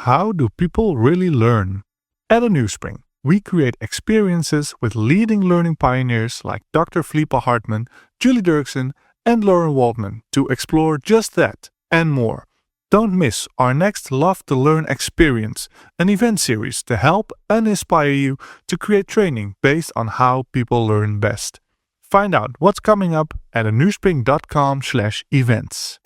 how do people really learn? At a Newspring, we create experiences with leading learning pioneers like Dr. Flipa Hartman, Julie Dirksen, and Lauren Waldman to explore just that and more. Don't miss our next Love to Learn experience, an event series to help and inspire you to create training based on how people learn best. Find out what's coming up at anewspring.com/events.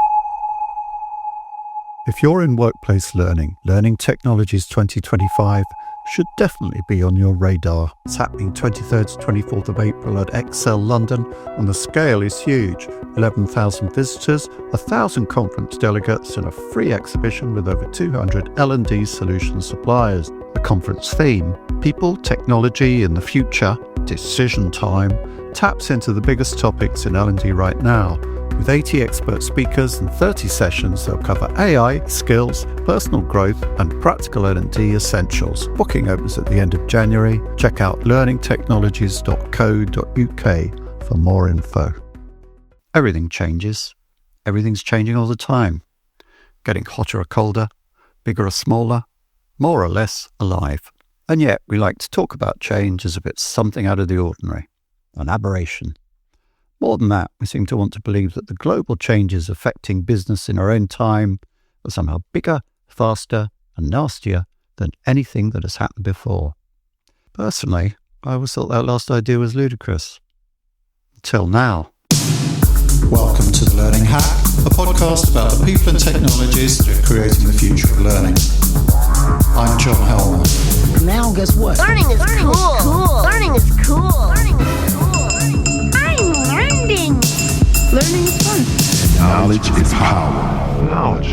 If you're in workplace learning, Learning Technologies 2025 should definitely be on your radar. It's happening 23rd to 24th of April at Excel London, and the scale is huge. 11,000 visitors, 1,000 conference delegates, and a free exhibition with over 200 L&D solution suppliers. The conference theme, People, Technology in the Future, Decision Time, taps into the biggest topics in L&D right now. With 80 expert speakers and 30 sessions, they'll cover AI, skills, personal growth, and practical L&D essentials. Booking opens at the end of January. Check out learningtechnologies.co.uk for more info. Everything changes. Everything's changing all the time. Getting hotter or colder, bigger or smaller, more or less alive. And yet we like to talk about change as if it's something out of the ordinary, an aberration. More than that, we seem to want to believe that the global changes affecting business in our own time are somehow bigger, faster, and nastier than anything that has happened before. Personally, I always thought that last idea was ludicrous. Until now. Welcome to The Learning Hack, a podcast about the people and technologies that are creating the future of learning. I'm John Helmer. Now guess what? Learning is cool. Learning is cool. Learning is fun. Knowledge is power. Knowledge.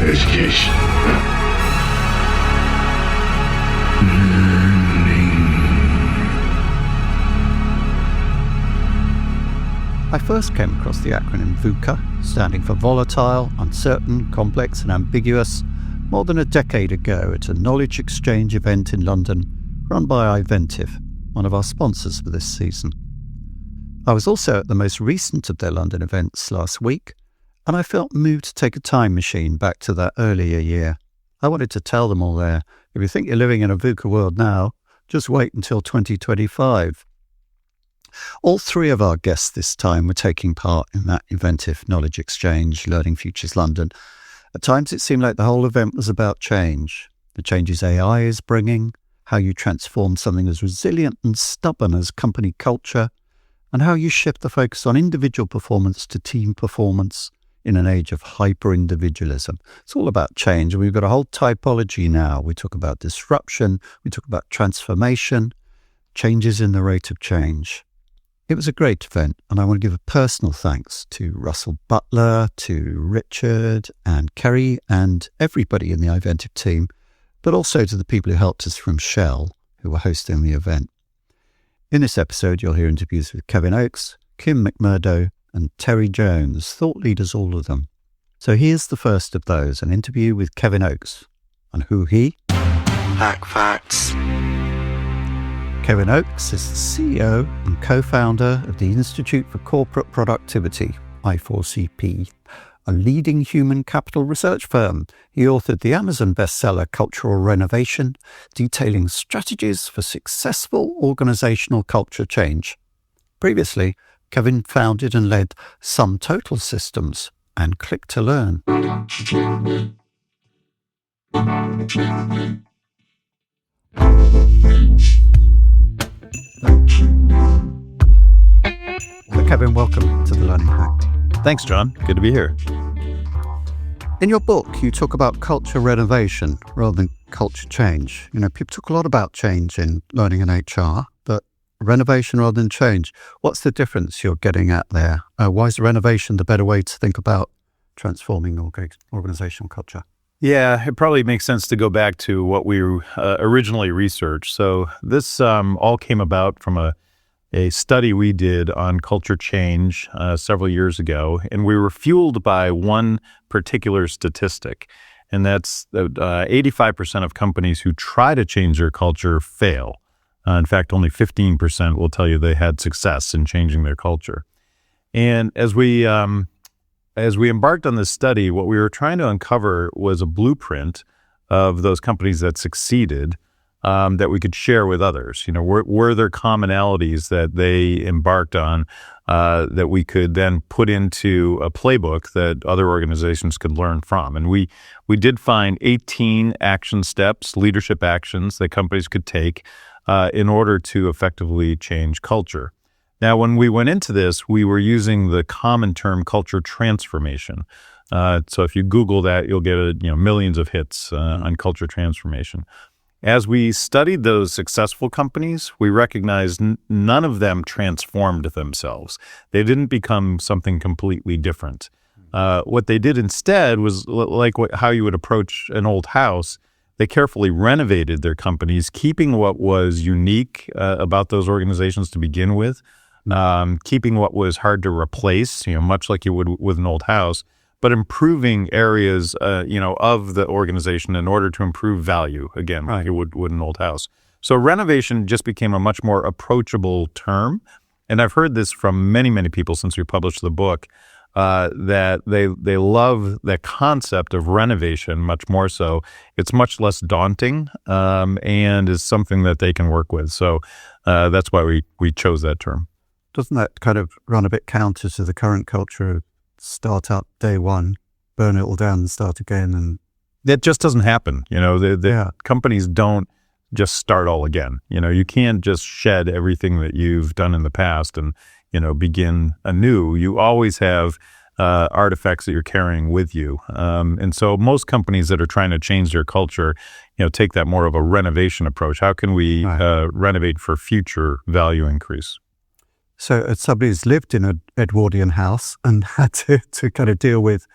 Education. I first came across the acronym VUCA, standing for Volatile, Uncertain, Complex and Ambiguous, more than a decade ago at a knowledge exchange event in London run by Iventive, one of our sponsors for this season. I was also at the most recent of their London events last week, and I felt moved to take a time machine back to that earlier year. I wanted to tell them all there, if you think you're living in a VUCA world now, just wait until 2025. All three of our guests this time were taking part in that Iventive knowledge exchange, Learning Futures London. At times it seemed like the whole event was about change, the changes AI is bringing, how you transform something as resilient and stubborn as company culture, and how you shift the focus on individual performance to team performance in an age of hyper-individualism. It's all about change, and we've got a whole typology now. We talk about disruption, we talk about transformation, changes in the rate of change. It was a great event, and I want to give a personal thanks to Russell Butler, to Richard and Kerry and everybody in the Iventive team, but also to the people who helped us from Shell, who were hosting the event. In this episode, you'll hear interviews with Kevin Oakes, Kim McMurdo, and Terry Jones, thought leaders, all of them. So here's the first of those, an interview with Kevin Oakes. And who he? Hack Facts. Kevin Oakes is the CEO and co-founder of the Institute for Corporate Productivity, I4CP, a leading human capital research firm. He authored the Amazon bestseller Cultural Renovation, detailing strategies for successful organizational culture change. Previously, Kevin founded and led Sum Total Systems and Click to Learn. So Kevin, welcome to The Learning Hack. Thanks, John. Good to be here. In your book, you talk about culture renovation rather than culture change. You know, people talk a lot about change in learning and HR, but renovation rather than change. What's the difference you're getting at there? Why is renovation the better way to think about transforming organizational culture? Yeah, it probably makes sense to go back to what we originally researched. So this all came about from a study we did on culture change several years ago, and we were fueled by one particular statistic, and that's that 85% of companies who try to change their culture fail. In fact, only 15% will tell you they had success in changing their culture. And as we embarked on this study, what we were trying to uncover was a blueprint of those companies that succeeded that we could share with others. Were there commonalities that they embarked on that we could then put into a playbook that other organizations could learn from? And we did find 18 action steps, leadership actions that companies could take in order to effectively change culture. Now, when we went into this, we were using the common term culture transformation. So if you Google that, you'll get millions of hits on culture transformation. As we studied those successful companies, we recognized none of them transformed themselves. They didn't become something completely different. What they did instead was how you would approach an old house. They carefully renovated their companies, keeping what was unique about those organizations to begin with, keeping what was hard to replace, much like you would with an old house, but improving areas, of the organization in order to improve value, again, like you would an old house. So renovation just became a much more approachable term. And I've heard this from many, many people since we published the book, that they love the concept of renovation much more so. It's much less daunting and is something that they can work with. So that's why we chose that term. Doesn't that kind of run a bit counter to the current culture of start up day one, burn it all down and start again? And that just doesn't happen. The companies don't just start all again. You can't just shed everything that you've done in the past and, begin anew. You always have artifacts that you're carrying with you. And so most companies that are trying to change their culture, take that more of a renovation approach. How can we renovate for future value increase? So as somebody who's lived in an Edwardian house and had to kind of deal with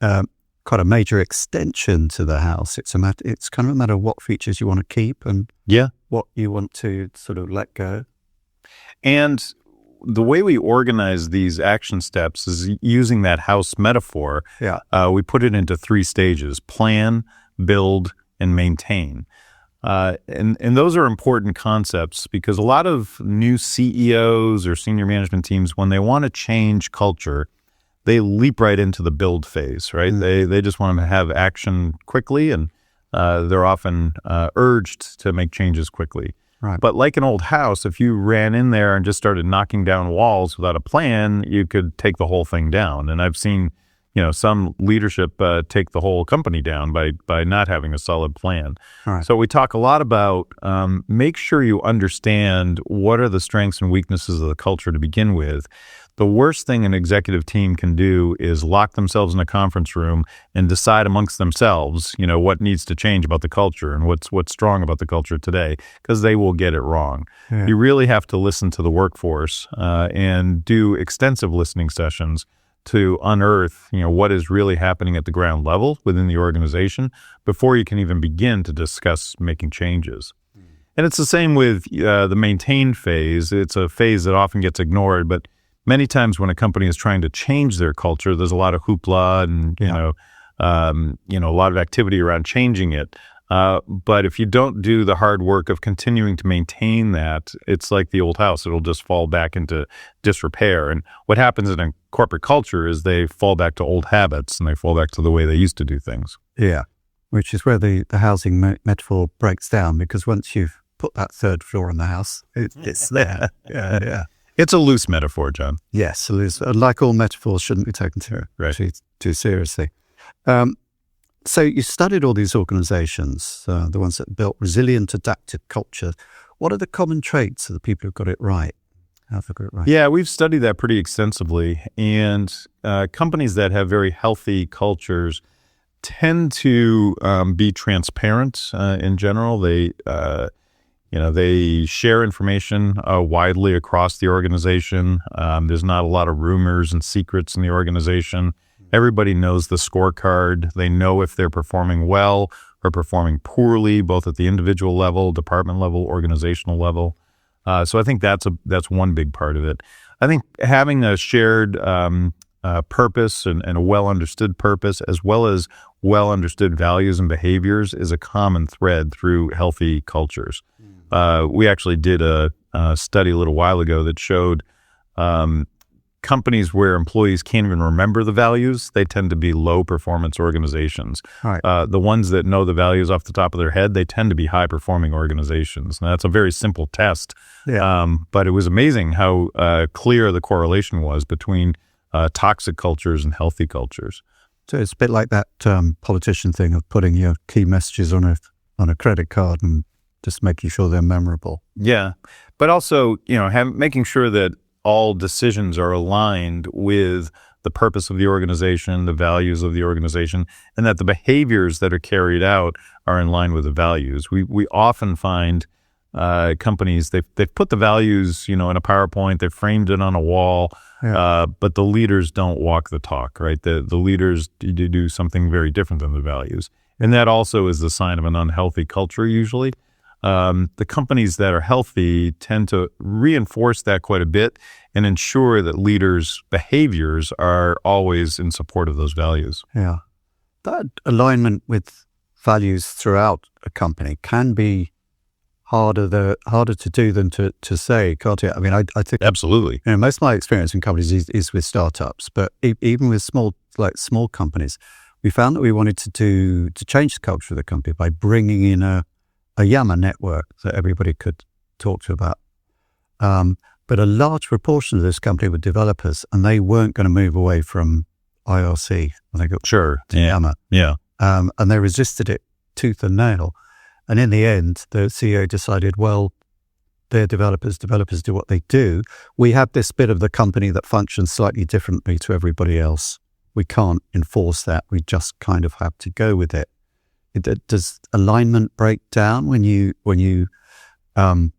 quite a major extension to the house, it's kind of a matter of what features you want to keep and what you want to sort of let go. And the way we organize these action steps is using that house metaphor. We put it into 3 stages: plan, build, and maintain. And those are important concepts because a lot of new CEOs or senior management teams, when they want to change culture, they leap right into the build phase, right? They just want to have action quickly, and they're often urged to make changes quickly. Right. But like an old house, if you ran in there and just started knocking down walls without a plan, you could take the whole thing down. And I've seen some leadership take the whole company down by not having a solid plan. Right. So we talk a lot about make sure you understand what are the strengths and weaknesses of the culture to begin with. The worst thing an executive team can do is lock themselves in a conference room and decide amongst themselves, what needs to change about the culture and what's strong about the culture today, because they will get it wrong. Yeah. You really have to listen to the workforce and do extensive listening sessions to unearth, what is really happening at the ground level within the organization before you can even begin to discuss making changes. And it's the same with the maintain phase. It's a phase that often gets ignored, but many times when a company is trying to change their culture, there's a lot of hoopla and, a lot of activity around changing it. But if you don't do the hard work of continuing to maintain that, it's like the old house. It'll just fall back into disrepair. And what happens in a corporate culture is they fall back to old habits and they fall back to the way they used to do things. Yeah, which is where the housing metaphor breaks down, because once you've put that 3rd floor in the house, it's there. Yeah. It's a loose metaphor, John. Yes, loose. Like all metaphors, shouldn't be taken too seriously. So you studied all these organizations, the ones that built resilient, adaptive culture. What are the common traits of the people who've got it right? How they got it right? Yeah, we've studied that pretty extensively. And companies that have very healthy cultures tend to be transparent in general. They share information widely across the organization. There's not a lot of rumors and secrets in the organization. Everybody knows the scorecard. They know if they're performing well or performing poorly, both at the individual level, department level, organizational level. So I think that's one big part of it. I think having a shared purpose and a well-understood purpose, as well as well-understood values and behaviors, is a common thread through healthy cultures. We actually did a study a little while ago that showed companies where employees can't even remember the values, they tend to be low performance organizations. Right. The ones that know the values off the top of their head, they tend to be high performing organizations. Now, that's a very simple test. Yeah. But it was amazing how clear the correlation was between toxic cultures and healthy cultures. So it's a bit like that politician thing of putting your key messages on a credit card and just making sure they're memorable. Yeah. But also, making sure that all decisions are aligned with the purpose of the organization, the values of the organization, and that the behaviors that are carried out are in line with the values. We often find companies, they've put the values, in a PowerPoint, they've framed it on a wall, but the leaders don't walk the talk, right? The leaders do something very different than the values. And that also is the sign of an unhealthy culture usually. The companies that are healthy tend to reinforce that quite a bit and ensure that leaders' behaviors are always in support of those values. Yeah. That alignment with values throughout a company can be harder to do than to say, can't it? I mean, I think absolutely. Most of my experience in companies is with startups, but even with small companies, we found that we wanted to change the culture of the company by bringing in a Yammer network that everybody could talk to about. But a large proportion of this company were developers, and they weren't going to move away from IRC when they got to Yammer. Yeah. And they resisted it tooth and nail. And in the end, the CEO decided, well, they're developers do what they do. We have this bit of the company that functions slightly differently to everybody else. We can't enforce that. We just kind of have to go with it. Does alignment break down when you have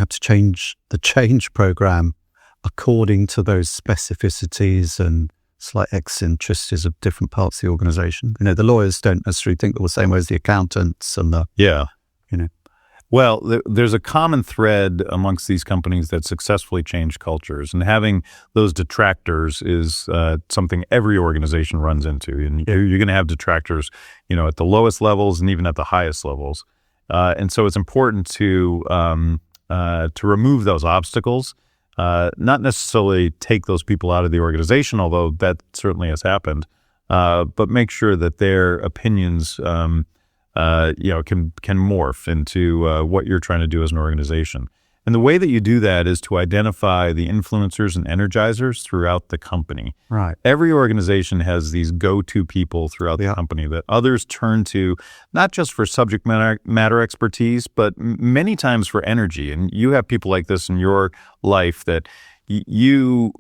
to change the change program according to those specificities and slight eccentricities of different parts of the organization? The lawyers don't necessarily think the same way as the accountants and Well, there's a common thread amongst these companies that successfully change cultures, and having those detractors is something every organization runs into. And you're going to have detractors, at the lowest levels and even at the highest levels. And so it's important to remove those obstacles, not necessarily take those people out of the organization, although that certainly has happened, but make sure that their opinions can morph into what you're trying to do as an organization. And the way that you do that is to identify the influencers and energizers throughout the company. Right. Every organization has these go-to people throughout the company that others turn to, not just for subject matter expertise, but many times for energy. And you have people like this in your life that you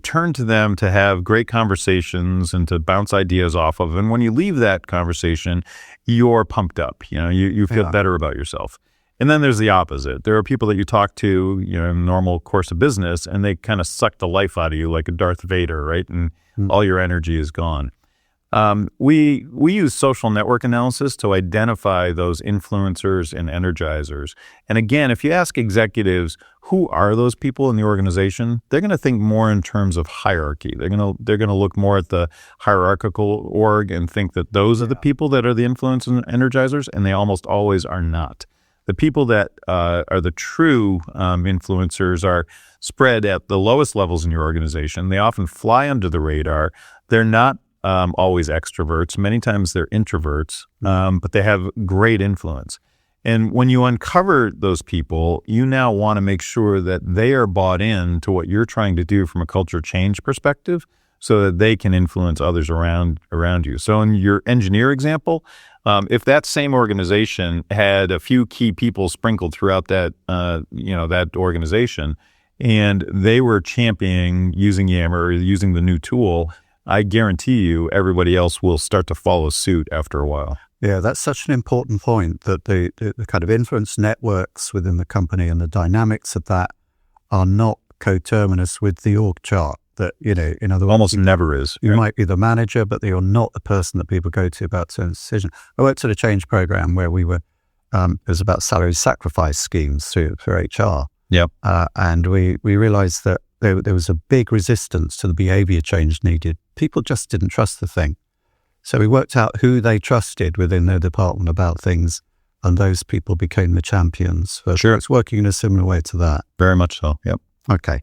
turn to them to have great conversations and to bounce ideas off of. And when you leave that conversation, you're pumped up. You feel better about yourself. And then there's the opposite. There are people that you talk to, in the normal course of business, and they kind of suck the life out of you like a Darth Vader, right? And all your energy is gone. We use social network analysis to identify those influencers and energizers. And again, if you ask executives, who are those people in the organization, they're going to think more in terms of hierarchy. They're going to look more at the hierarchical org and think that those are the people that are the influencers and energizers, and they almost always are not. The people that are the true influencers are spread at the lowest levels in your organization. They often fly under the radar. They're not always extroverts. Many times they're introverts, but they have great influence. And when you uncover those people, you now want to make sure that they are bought in to what you're trying to do from a culture change perspective so that they can influence others around you. So in your engineer example, if that same organization had a few key people sprinkled throughout that organization, and they were championing using Yammer or using the new tool, I guarantee you everybody else will start to follow suit after a while. Yeah, that's such an important point, that the kind of influence networks within the company and the dynamics of that are not coterminous with the org chart. That, in other words, almost never is. You might be the manager, but you're not the person that people go to about certain decisions. I worked at a change program where we were, it was about salary sacrifice schemes for HR. Yep. And we realized that there was a big resistance to the behavior change needed. People just didn't trust the thing. So we worked out who they trusted within their department about things, and those people became the champions. Sure. It's working in a similar way to that. Very much so. Yep. Okay.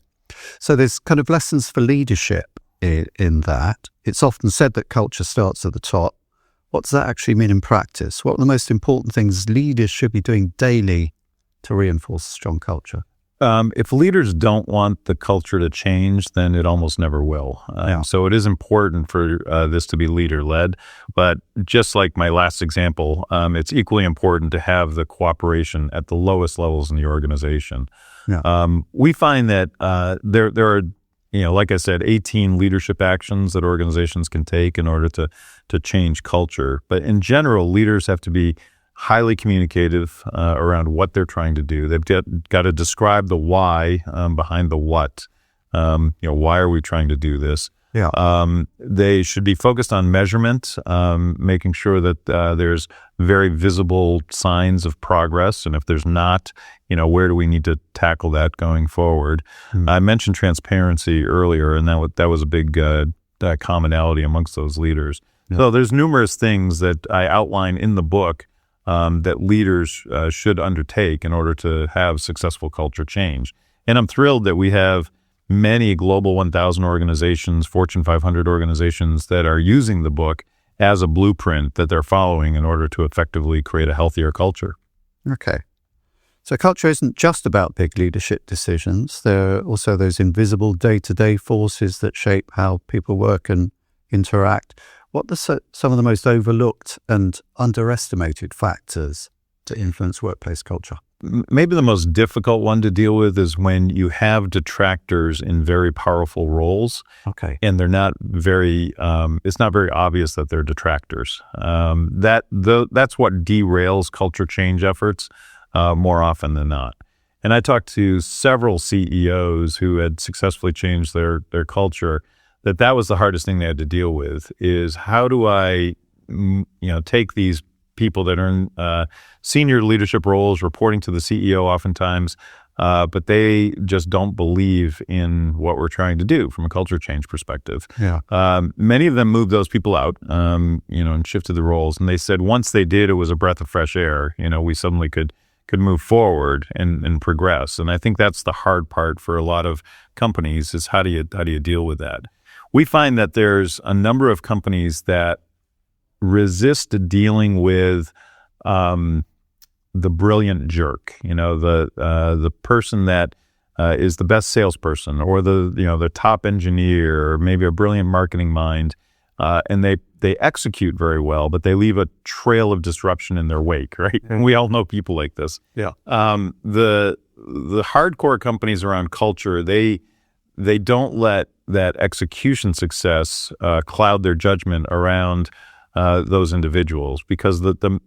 So there's kind of lessons for leadership in that. It's often said that culture starts at the top. What does that actually mean in practice? What are the most important things leaders should be doing daily to reinforce a strong culture? If leaders don't want the culture to change, then it almost never will. So it is important for this to be leader-led. But just like my last example, it's equally important to have the cooperation at the lowest levels in the organization. Yeah. We find that there are, like I said, 18 leadership actions that organizations can take in order to change culture. But in general, leaders have to be highly communicative around what they're trying to do. They've got to describe the why behind the what. Why are we trying to do this? Yeah. They should be focused on measurement, making sure that there's very visible signs of progress. And if there's not, where do we need to tackle that going forward? I mentioned transparency earlier, and that was a big commonality amongst those leaders. Yeah. So there's numerous things that I outline in the book that leaders should undertake in order to have successful culture change. And I'm thrilled that we have many Global 1000 organizations, Fortune 500 organizations that are using the book as a blueprint that they're following in order to effectively create a healthier culture. Okay. So culture isn't just about big leadership decisions. There are also those invisible day-to-day forces that shape how people work and interact. What are some of the most overlooked and underestimated factors to influence workplace culture? Maybe the most difficult one to deal with is when you have detractors in very powerful roles. Okay. And they're not very, it's not very obvious that they're detractors. That's what derails culture change efforts more often than not. And I talked to several CEOs who had successfully changed their culture. That was the hardest thing they had to deal with, is how do I, take these people that are in senior leadership roles, reporting to the CEO oftentimes, but they just don't believe in what we're trying to do from a culture change perspective. Yeah. Many of them moved those people out, and shifted the roles. And they said once they did, it was a breath of fresh air. We suddenly could move forward and progress. And I think that's the hard part for a lot of companies, is how do you deal with that? We find that there's a number of companies that resist dealing with the brilliant jerk, the person that is the best salesperson, or the top engineer, or maybe a brilliant marketing mind, and they execute very well, but they leave a trail of disruption in their wake, right? And we all know people like this. Yeah. The hardcore companies around culture, they don't let that execution success cloud their judgment around those individuals, because the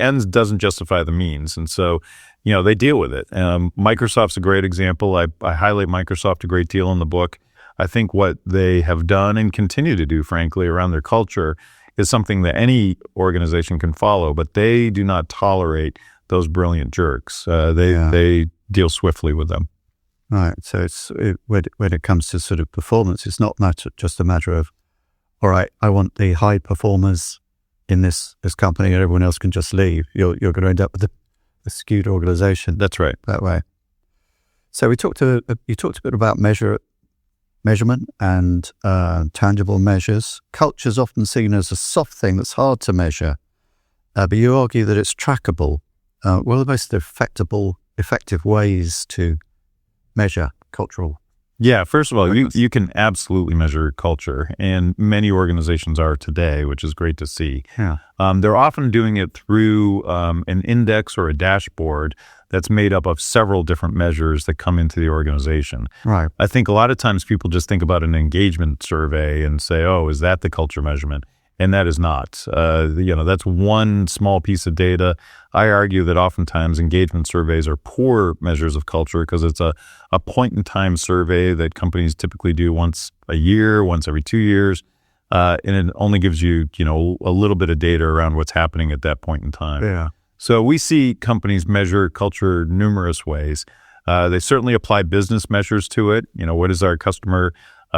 ends doesn't justify the means, and so they deal with it. Microsoft's a great example. I highlight Microsoft a great deal in the book. I think what they have done and continue to do, frankly, around their culture is something that any organization can follow, but they do not tolerate those brilliant jerks. They deal swiftly with them. Right. So when it comes to sort of performance, it's not just a matter of, all right, I want the high performers in this company and everyone else can just leave. You're going to end up with a skewed organization. That's right. That way. So you talked a bit about measurement and tangible measures. Culture is often seen as a soft thing that's hard to measure, but you argue that it's trackable. What are the most effective ways to measure cultural? Yeah, first of all, you can absolutely measure culture, and many organizations are today, which is great to see. Yeah. They're often doing it through an index or a dashboard that's made up of several different measures that come into the organization. Right. I think a lot of times people just think about an engagement survey and say, oh, is that the culture measurement? And that is not. That's one small piece of data. I argue that oftentimes engagement surveys are poor measures of culture because it's a point-in-time survey that companies typically do once a year, once every 2 years, and it only gives you, a little bit of data around what's happening at that point in time. Yeah. So we see companies measure culture numerous ways. They certainly apply business measures to it. What is our customer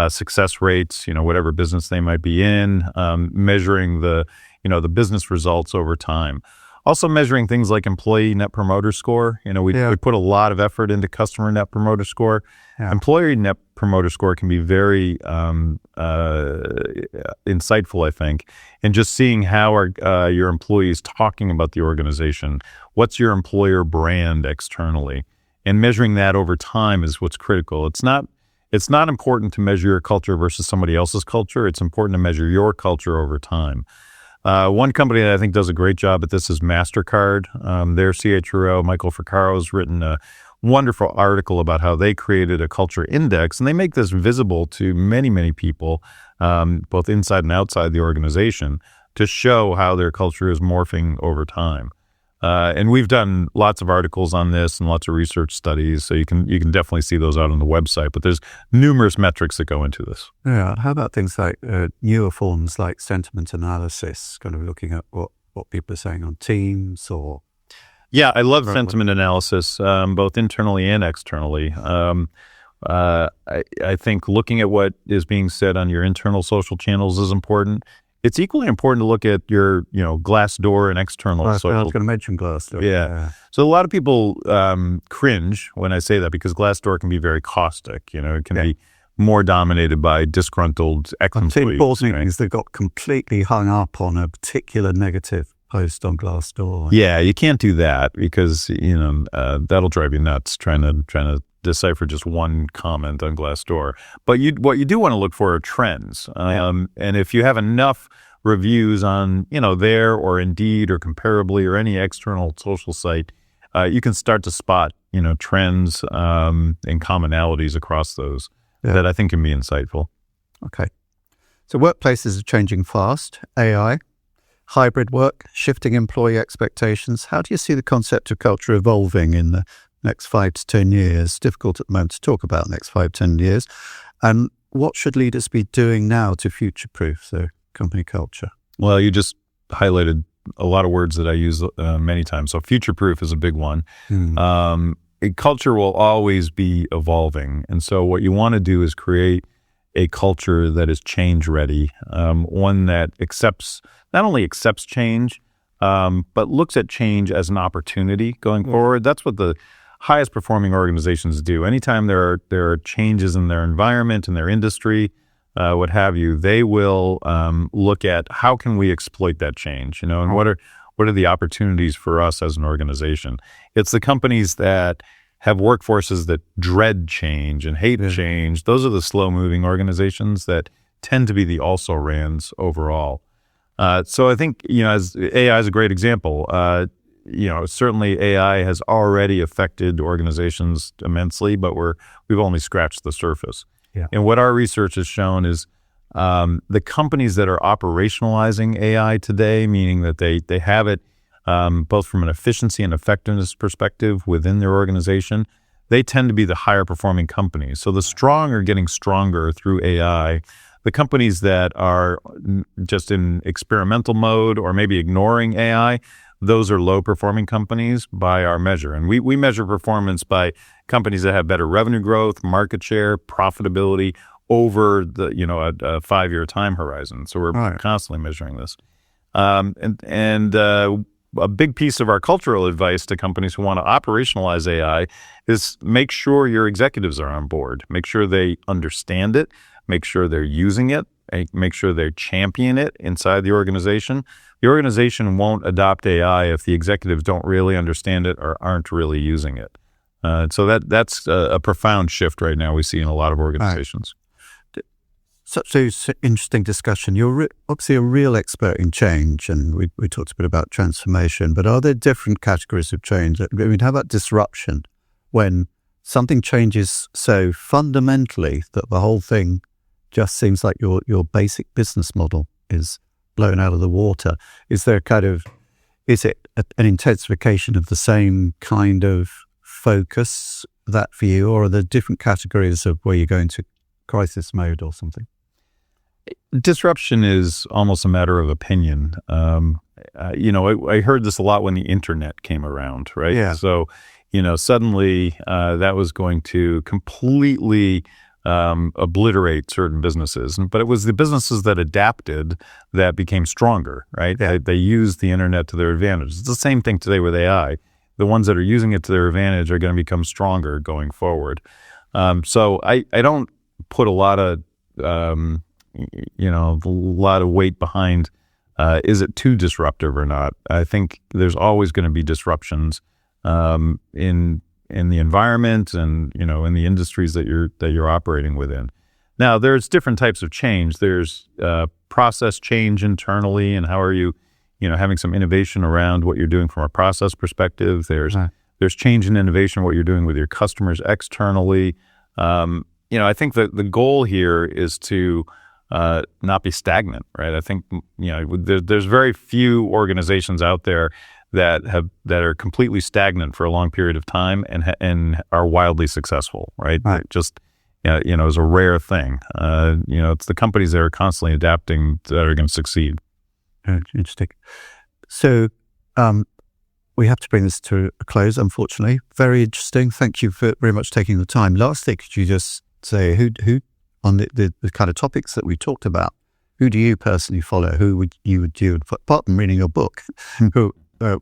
success rates, whatever business they might be in, measuring the business results over time. Also measuring things like employee net promoter score. We put a lot of effort into customer net promoter score. Yeah. Employee net promoter score can be very insightful, I think, and just seeing how are your employees talking about the organization. What's your employer brand externally? And measuring that over time is what's critical. It's not important to measure your culture versus somebody else's culture. It's important to measure your culture over time. One company that I think does a great job at this is MasterCard. Their CHRO, Michael Fricaro, has written a wonderful article about how they created a culture index, and they make this visible to many, many people, both inside and outside the organization, to show how their culture is morphing over time. And we've done lots of articles on this and lots of research studies, so you can definitely see those out on the website. But there's numerous metrics that go into this. Yeah. How about things like newer forms like sentiment analysis, kind of looking at what people are saying on teams or? Yeah, I love sentiment analysis, both internally and externally. I think looking at what is being said on your internal social channels is important. It's equally important to look at your, Glassdoor and external social. I was going to mention Glassdoor. Yeah. So a lot of people cringe when I say that because Glassdoor can be very caustic. It can be more dominated by disgruntled ex-employees. Board meetings that got completely hung up on a particular negative post on Glassdoor. Yeah, you can't do that because that'll drive you nuts trying to decipher just one comment on Glassdoor. But what you do want to look for are trends. And if you have enough reviews on, there or Indeed or Comparably or any external social site, you can start to spot, trends and commonalities across those that I think can be insightful. Okay. So workplaces are changing fast. AI, hybrid work, shifting employee expectations. How do you see the concept of culture evolving in the next 5 to 10 years? Difficult at the moment to talk about next 5, 10 years. And what should leaders be doing now to future-proof their company culture? Well, you just highlighted a lot of words that I use many times. So future-proof is a big one. Culture will always be evolving. And so what you want to do is create a culture that is change-ready, one that not only accepts change, but looks at change as an opportunity going forward. That's what the highest performing organizations do. Anytime there are changes in their environment, in their industry, what have you, they will look at how can we exploit that change, and what are the opportunities for us as an organization. It's the companies that have workforces that dread change and hate change. Those are the slow-moving organizations that tend to be the also-rans overall. So I think, as AI is a great example. Certainly AI has already affected organizations immensely, but we've only scratched the surface. Yeah. And what our research has shown is the companies that are operationalizing AI today, meaning that they have it both from an efficiency and effectiveness perspective within their organization, they tend to be the higher performing companies. So the strong are getting stronger through AI. The companies that are just in experimental mode or maybe ignoring AI, those are low-performing companies by our measure. And we measure performance by companies that have better revenue growth, market share, profitability over the a 5-year time horizon. So we're constantly measuring this. And a big piece of our cultural advice to companies who want to operationalize AI is make sure your executives are on board. Make sure they understand it. Make sure they're using it. Make sure they champion it inside the organization. The organization won't adopt AI if the executives don't really understand it or aren't really using it. So that's a profound shift right now we see in a lot of organizations. Right. Such an interesting discussion. You're obviously a real expert in change, and we talked a bit about transformation, but are there different categories of change? I mean, how about disruption? When something changes so fundamentally that the whole thing just seems like your basic business model is blown out of the water. Is it an intensification of the same kind of focus that for you, or are there different categories of where you go into crisis mode or something? Disruption is almost a matter of opinion. I heard this a lot when the internet came around, right? Yeah. So, suddenly that was going to completely obliterate certain businesses. But it was the businesses that adapted that became stronger, right? They used the internet to their advantage. It's the same thing today with AI. The ones that are using it to their advantage are going to become stronger going forward. So I don't put a lot of weight behind is it too disruptive or not. I think there's always going to be disruptions in the environment and in the industries that you're operating within. Now there's different types of change. There's process change internally, and how are you having some innovation around what you're doing from a process perspective. There's change and innovation, what you're doing with your customers externally. I think that the goal here is to not be stagnant, right? I think there's very few organizations out there that are completely stagnant for a long period of time and are wildly successful, right? Just is a rare thing. It's the companies that are constantly adapting that are going to succeed. Interesting. So we have to bring this to a close, unfortunately. Very interesting. Thank you for very much taking the time. Lastly, could you just say who on the kind of topics that we talked about, who do you personally follow? Who would you do, apart from reading your book,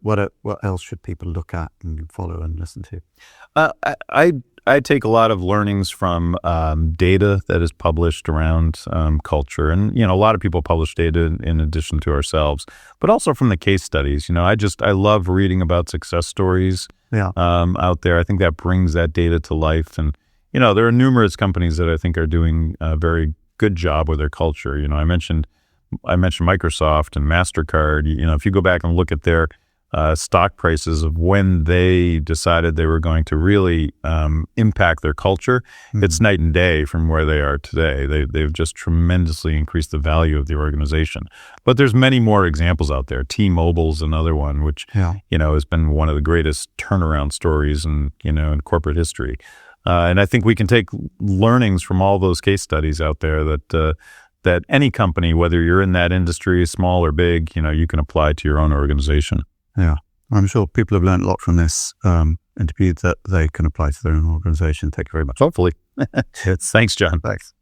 what else should people look at and follow and listen to? I take a lot of learnings from data that is published around culture, and a lot of people publish data in addition to ourselves, but also from the case studies. I love reading about success stories out there. I think that brings that data to life, and there are numerous companies that I think are doing a very good job with their culture. I mentioned Microsoft and MasterCard. If you go back and look at their stock prices of when they decided they were going to really impact their culture, it's night and day from where they are today. They've just tremendously increased the value of the organization. But there's many more examples out there. T-Mobile's another one, which has been one of the greatest turnaround stories in corporate history. And I think we can take learnings from all those case studies out there that any company, whether you're in that industry, small or big, you can apply to your own organization. Yeah, I'm sure people have learned a lot from this interview that they can apply to their own organization. Thank you very much. Hopefully. Thanks, John. Thanks.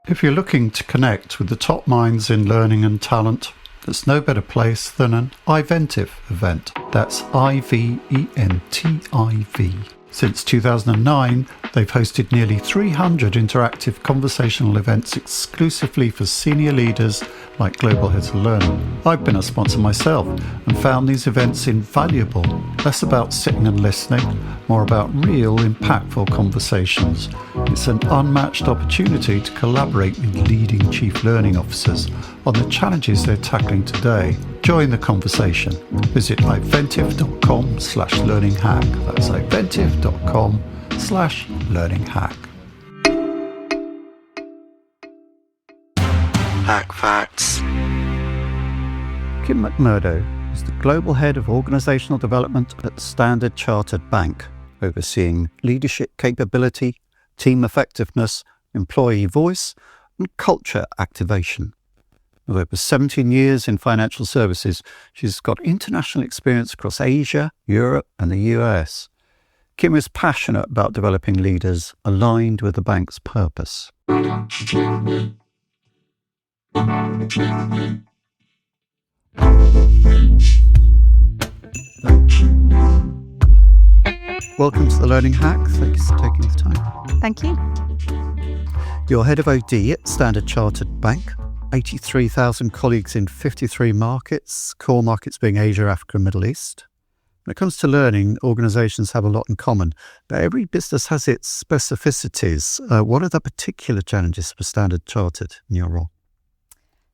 If you're looking to connect with the top minds in learning and talent, there's no better place than an iVentiv event. That's IVENTIV. Since 2009, they've hosted nearly 300 interactive conversational events exclusively for senior leaders like global heads of learning. I've been a sponsor myself and found these events invaluable. Less about sitting and listening, more about real, impactful conversations. It's an unmatched opportunity to collaborate with leading chief learning officers on the challenges they're tackling today. Join the conversation. Visit iventiv.com/learninghack. That's iventiv.com/learninghack. Hack facts. Kim McMurdo is the Global Head of Organizational Development at Standard Chartered Bank, overseeing leadership capability, team effectiveness, employee voice, and culture activation. With over 17 years in financial services, she's got international experience across Asia, Europe, and the US. Kim is passionate about developing leaders aligned with the bank's purpose. Welcome to the Learning Hack. Thank you for taking the time. Thank you. You're head of OD at Standard Chartered Bank. 83,000 colleagues in 53 markets, core markets being Asia, Africa, and Middle East. When it comes to learning, organizations have a lot in common, but every business has its specificities. What are the particular challenges for Standard Chartered in your role?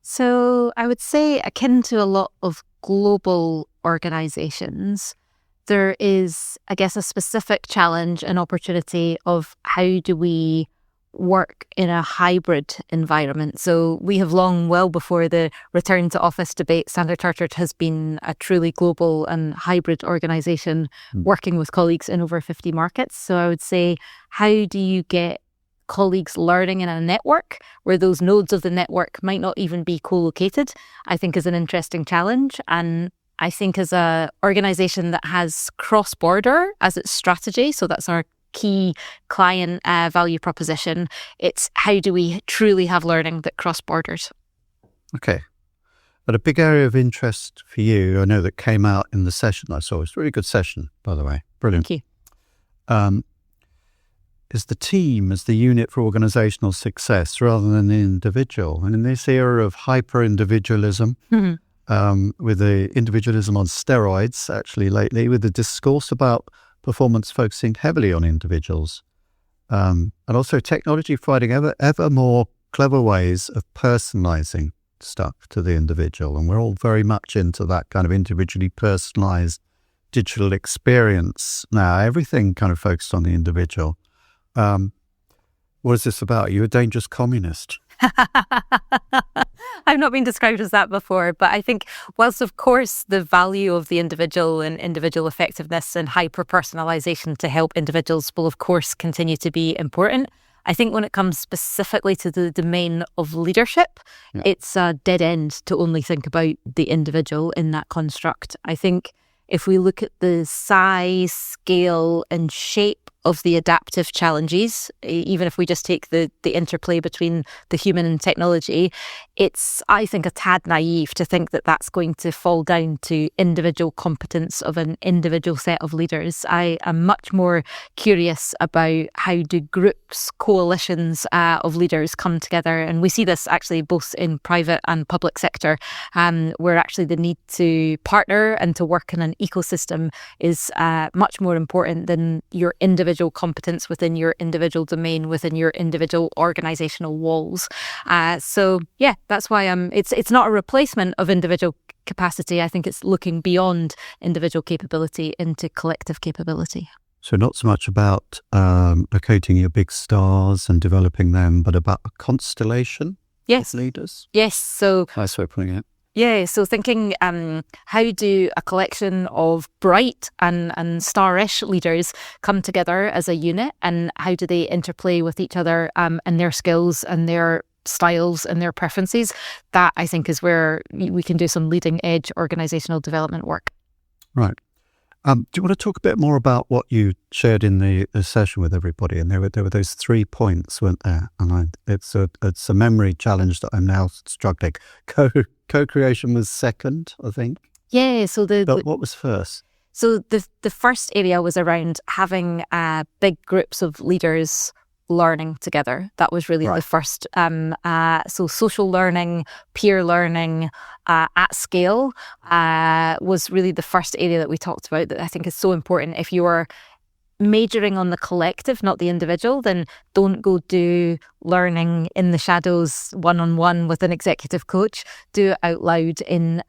So I would say, akin to a lot of global organizations, there is, I guess, a specific challenge and opportunity of how do we work in a hybrid environment. So we have long, well before the return to office debate, Standard Chartered has been a truly global and hybrid organisation working with colleagues in over 50 markets. So I would say, how do you get colleagues learning in a network where those nodes of the network might not even be co-located, I think is an interesting challenge. And I think as a organization that has cross-border as its strategy, so that's our key client value proposition, it's how do we truly have learning that cross borders? Okay. But a big area of interest for you, I know that came out in the session I saw. It's a really good session, by the way. Brilliant. Thank you. Is the team as the unit for organizational success rather than the individual. And in this era of hyper-individualism, with the individualism on steroids, actually lately, with the discourse about performance focusing heavily on individuals, and also technology providing ever more clever ways of personalizing stuff to the individual. And we're all very much into that kind of individually personalized digital experience now. Everything kind of focused on the individual. What is this about? Are you a dangerous communist? I've not been described as that before, but I think whilst of course the value of the individual and individual effectiveness and hyper-personalization to help individuals will of course continue to be important, I think when it comes specifically to the domain of leadership, it's a dead end to only think about the individual in that construct. I think if we look at the size, scale and shape of the adaptive challenges, even if we just take the interplay between the human and technology, it's, I think, a tad naive to think that that's going to fall down to individual competence of an individual set of leaders. I am much more curious about how do groups, coalitions of leaders come together. And we see this actually both in private and public sector, where actually the need to partner and to work in an ecosystem is much more important than your individual competence within your individual domain, within your individual organizational walls. So yeah, that's why it's not a replacement of individual capacity. I think it's looking beyond individual capability into collective capability. So not so much about locating your big stars and developing them, but about a constellation of leaders? Yes. So nice way of putting it. Yeah, so thinking how do a collection of bright and star-ish leaders come together as a unit, and how do they interplay with each other and their skills and their styles and their preferences? That, I think, is where we can do some leading-edge organizational development work. Right. Do you want to talk a bit more about what you shared in the session with everybody? And there were those 3 points, weren't there? And it's a memory challenge that I'm now struggling. Co-creation was second, I think. Yeah. So but what was first? So the first area was around having big groups of leaders learning together. That was really the first. So social learning, peer learning at scale was really the first area that we talked about that I think is so important. If you are majoring on the collective, not the individual, then don't go do learning in the shadows one-on-one with an executive coach. Do it out loud in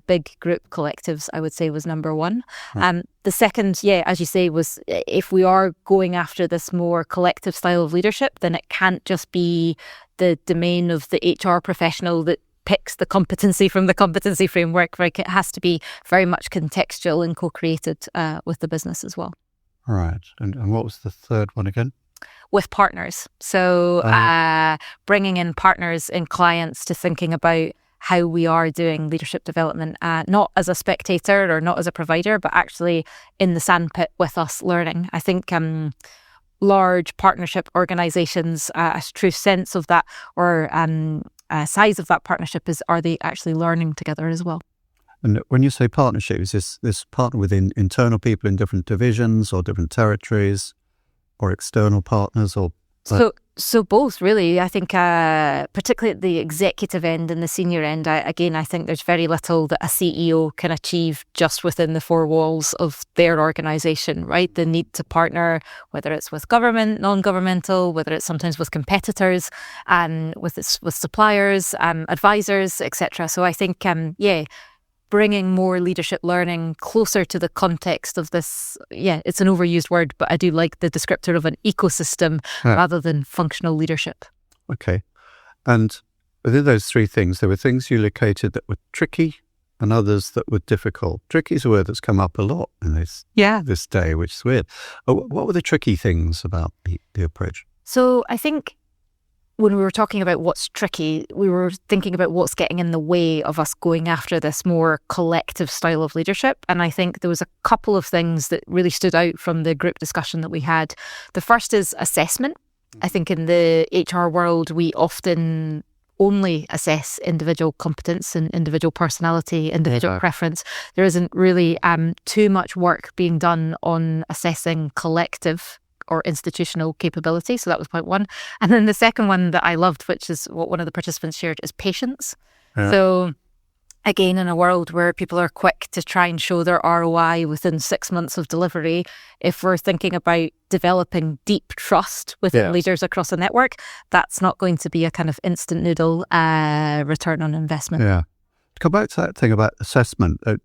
big group collectives, I would say, was number one. The second, as you say, was if we are going after this more collective style of leadership, then it can't just be the domain of the HR professional that picks the competency from the competency framework. Right? It has to be very much contextual and co-created with the business as well. Right. And what was the third one again? With partners. So bringing in partners and clients to thinking about how we are doing leadership development, not as a spectator or not as a provider, but actually in the sandpit with us learning. I think large partnership organizations, a true sense of that or size of that partnership is, are they actually learning together as well? And when you say partnership, is this partner within internal people in different divisions or different territories, or external partners, or so both really? I think particularly at the executive end and the senior end, I think there's very little that a CEO can achieve just within the four walls of their organisation. Right, the need to partner, whether it's with government, non-governmental, whether it's sometimes with competitors, and with suppliers, advisors, etc. So I think bringing more leadership learning closer to the context of this, it's an overused word, but I do like the descriptor of an ecosystem rather than functional leadership. Okay. And within those three things, there were things you located that were tricky and others that were difficult. Tricky is a word that's come up a lot in this day, which is weird. What were the tricky things about the approach? So I think when we were talking about what's tricky, we were thinking about what's getting in the way of us going after this more collective style of leadership. And I think there was a couple of things that really stood out from the group discussion that we had. The first is assessment. I think in the HR world, we often only assess individual competence and individual personality, individual preference. There isn't really too much work being done on assessing collective or institutional capability. So that was point one. And then the second one that I loved, which is what one of the participants shared, is patience. Yeah. So again, in a world where people are quick to try and show their ROI within 6 months of delivery, if we're thinking about developing deep trust with leaders across a network, that's not going to be a kind of instant noodle return on investment. Yeah. To come back to that thing about assessment, a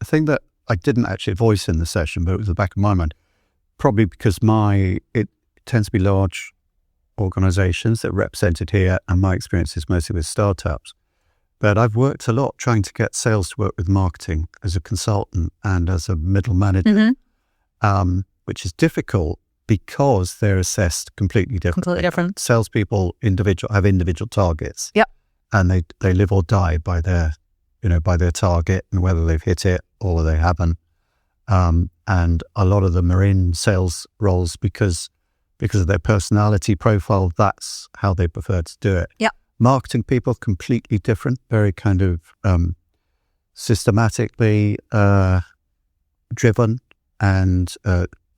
thing that I didn't actually voice in the session, but it was in the back of my mind, probably because it tends to be large organizations that are represented here, and my experience is mostly with startups. But I've worked a lot trying to get sales to work with marketing as a consultant and as a middle manager, which is difficult because they're assessed completely different. Completely different. Salespeople have individual targets. Yep. And they live or die by their target and whether they've hit it or they haven't. And a lot of them are in sales roles because of their personality profile. That's how they prefer to do it. Yeah. Marketing people, completely different, very kind of systematically driven and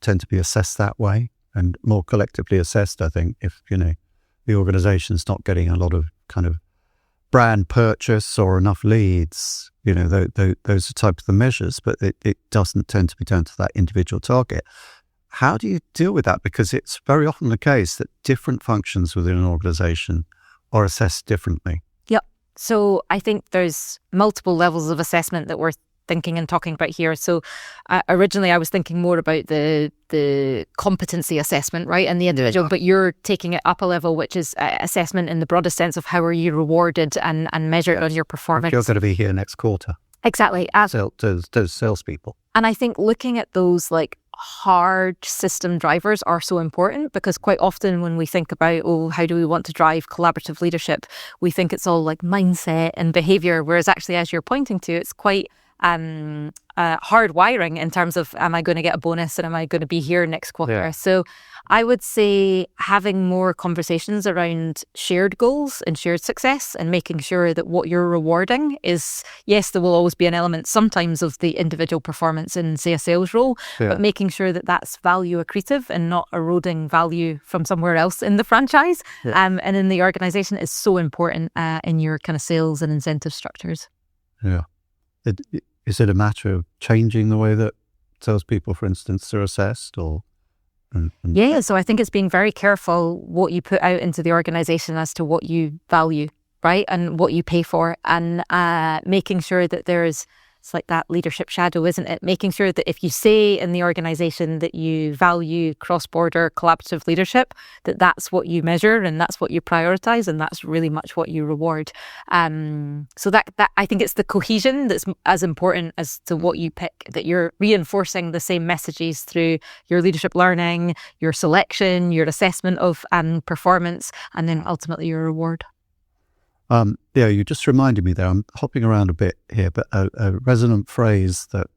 tend to be assessed that way and more collectively assessed, I think, if, the organization's not getting a lot of kind of brand purchase or enough leads, those are type of the measures, but it doesn't tend to be down to that individual target. How do you deal with that? Because it's very often the case that different functions within an organization are assessed differently. Yep. So I think there's multiple levels of assessment that we're thinking and talking about here. So originally I was thinking more about the competency assessment, right, and the individual, but you're taking it up a level, which is assessment in the broadest sense of how are you rewarded and measured on your performance. You're going to be here next quarter. Exactly. Those salespeople. And I think looking at those like hard system drivers are so important, because quite often when we think about, how do we want to drive collaborative leadership, we think it's all like mindset and behavior, whereas actually, as you're pointing to, it's quite hard wiring in terms of, am I going to get a bonus and am I going to be here next quarter? Yeah. So I would say having more conversations around shared goals and shared success and making sure that what you're rewarding is, yes, there will always be an element sometimes of the individual performance in, say, a sales role, but making sure that that's value accretive and not eroding value from somewhere else in the franchise and in the organization is so important in your kind of sales and incentive structures. Yeah. Is it a matter of changing the way that salespeople, for instance, are assessed, or? Yeah, so I think it's being very careful what you put out into the organization as to what you value, right, and what you pay for, and making sure that it's like that leadership shadow, isn't it? Making sure that if you say in the organization that you value cross-border collaborative leadership, that's what you measure and that's what you prioritize and that's really much what you reward. So that I think it's the cohesion that's as important as to what you pick, that you're reinforcing the same messages through your leadership learning, your selection, your assessment of performance, and then ultimately your reward. You just reminded me there, I'm hopping around a bit here, but a resonant phrase that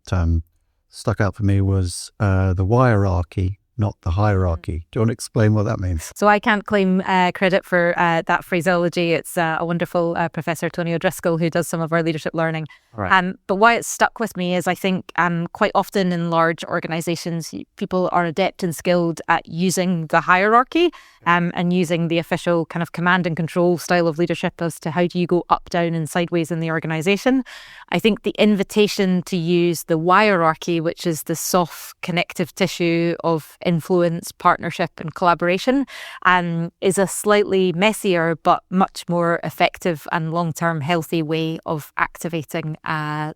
stuck out for me was the hierarchy, not the hierarchy. Do you want to explain what that means? So I can't claim credit for that phraseology. It's a wonderful Professor Tony O'Driscoll who does some of our leadership learning. Right. But why it's stuck with me is I think quite often in large organizations, people are adept and skilled at using the hierarchy and using the official kind of command and control style of leadership as to how do you go up, down and sideways in the organization. I think the invitation to use the hierarchy, which is the soft connective tissue of influence, partnership and collaboration, is a slightly messier but much more effective and long-term healthy way of activating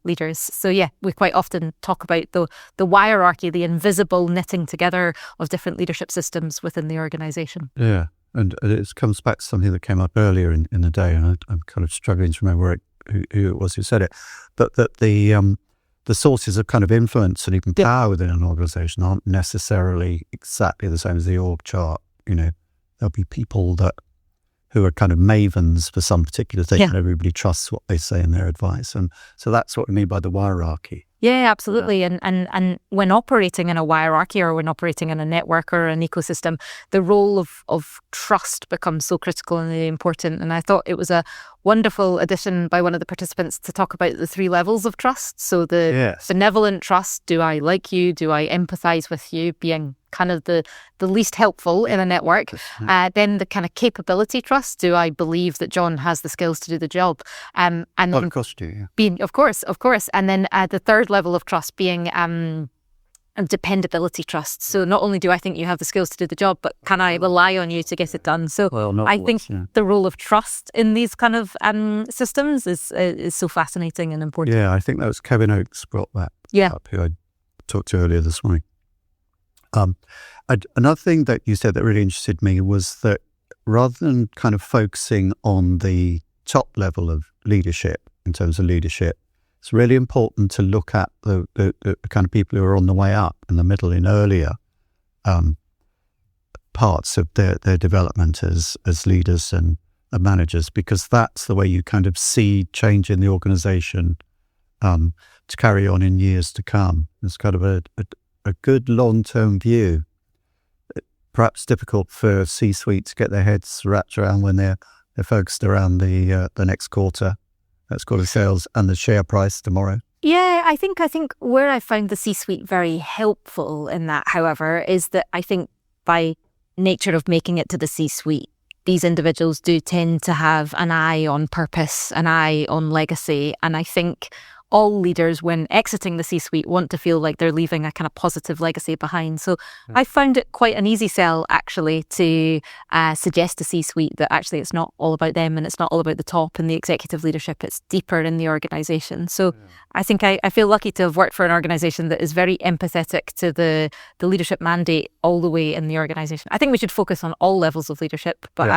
leaders. So yeah, we quite often talk about the hierarchy, the invisible knitting together of different leadership systems within the organisation. Yeah, and it comes back to something that came up earlier in the day, and I'm kind of struggling to remember who it was who said it, but that the sources of kind of influence and even power within an organisation aren't necessarily exactly the same as the org chart. There'll be people who are kind of mavens for some particular thing, Yeah. and everybody trusts what they say in their advice. And so that's what we mean by the hierarchy. Yeah, absolutely. And when operating in a hierarchy or when operating in a network or an ecosystem, the role of trust becomes so critical and really important. And I thought it was a wonderful addition by one of the participants to talk about the 3 levels of trust. So the benevolent trust, do I like you? Do I empathize with you? Being kind of the least helpful in a network. Then the kind of capability trust, do I believe that John has the skills to do the job? And Well, of course you do, yeah. being, of course. And then the third level of trust being dependability trust. So not only do I think you have the skills to do the job, but can I rely on you to get it done? So I think the role of trust in these kind of systems is so fascinating and important. Yeah, I think that was Kevin Oakes brought that up, who I talked to earlier this morning. Another thing that you said that really interested me was that rather than kind of focusing on the top level of leadership in terms of leadership, it's really important to look at the kind of people who are on the way up in the middle, in earlier parts of their development as leaders and managers, because that's the way you kind of see change in the organization to carry on in years to come. It's kind of a good long-term view. Perhaps difficult for C-suite to get their heads wrapped around when they're focused around the next quarter. That's quarter sales and the share price tomorrow. Yeah, I think where I found the C-suite very helpful in that, however, is that I think by nature of making it to the C-suite, these individuals do tend to have an eye on purpose, an eye on legacy. And I think all leaders, when exiting the C-suite, want to feel like they're leaving a kind of positive legacy behind. So I found it quite an easy sell, actually, to suggest to C-suite that actually it's not all about them and it's not all about the top and the executive leadership. It's deeper in the organisation. So I think I feel lucky to have worked for an organisation that is very empathetic to the leadership mandate all the way in the organisation. I think we should focus on all levels of leadership, but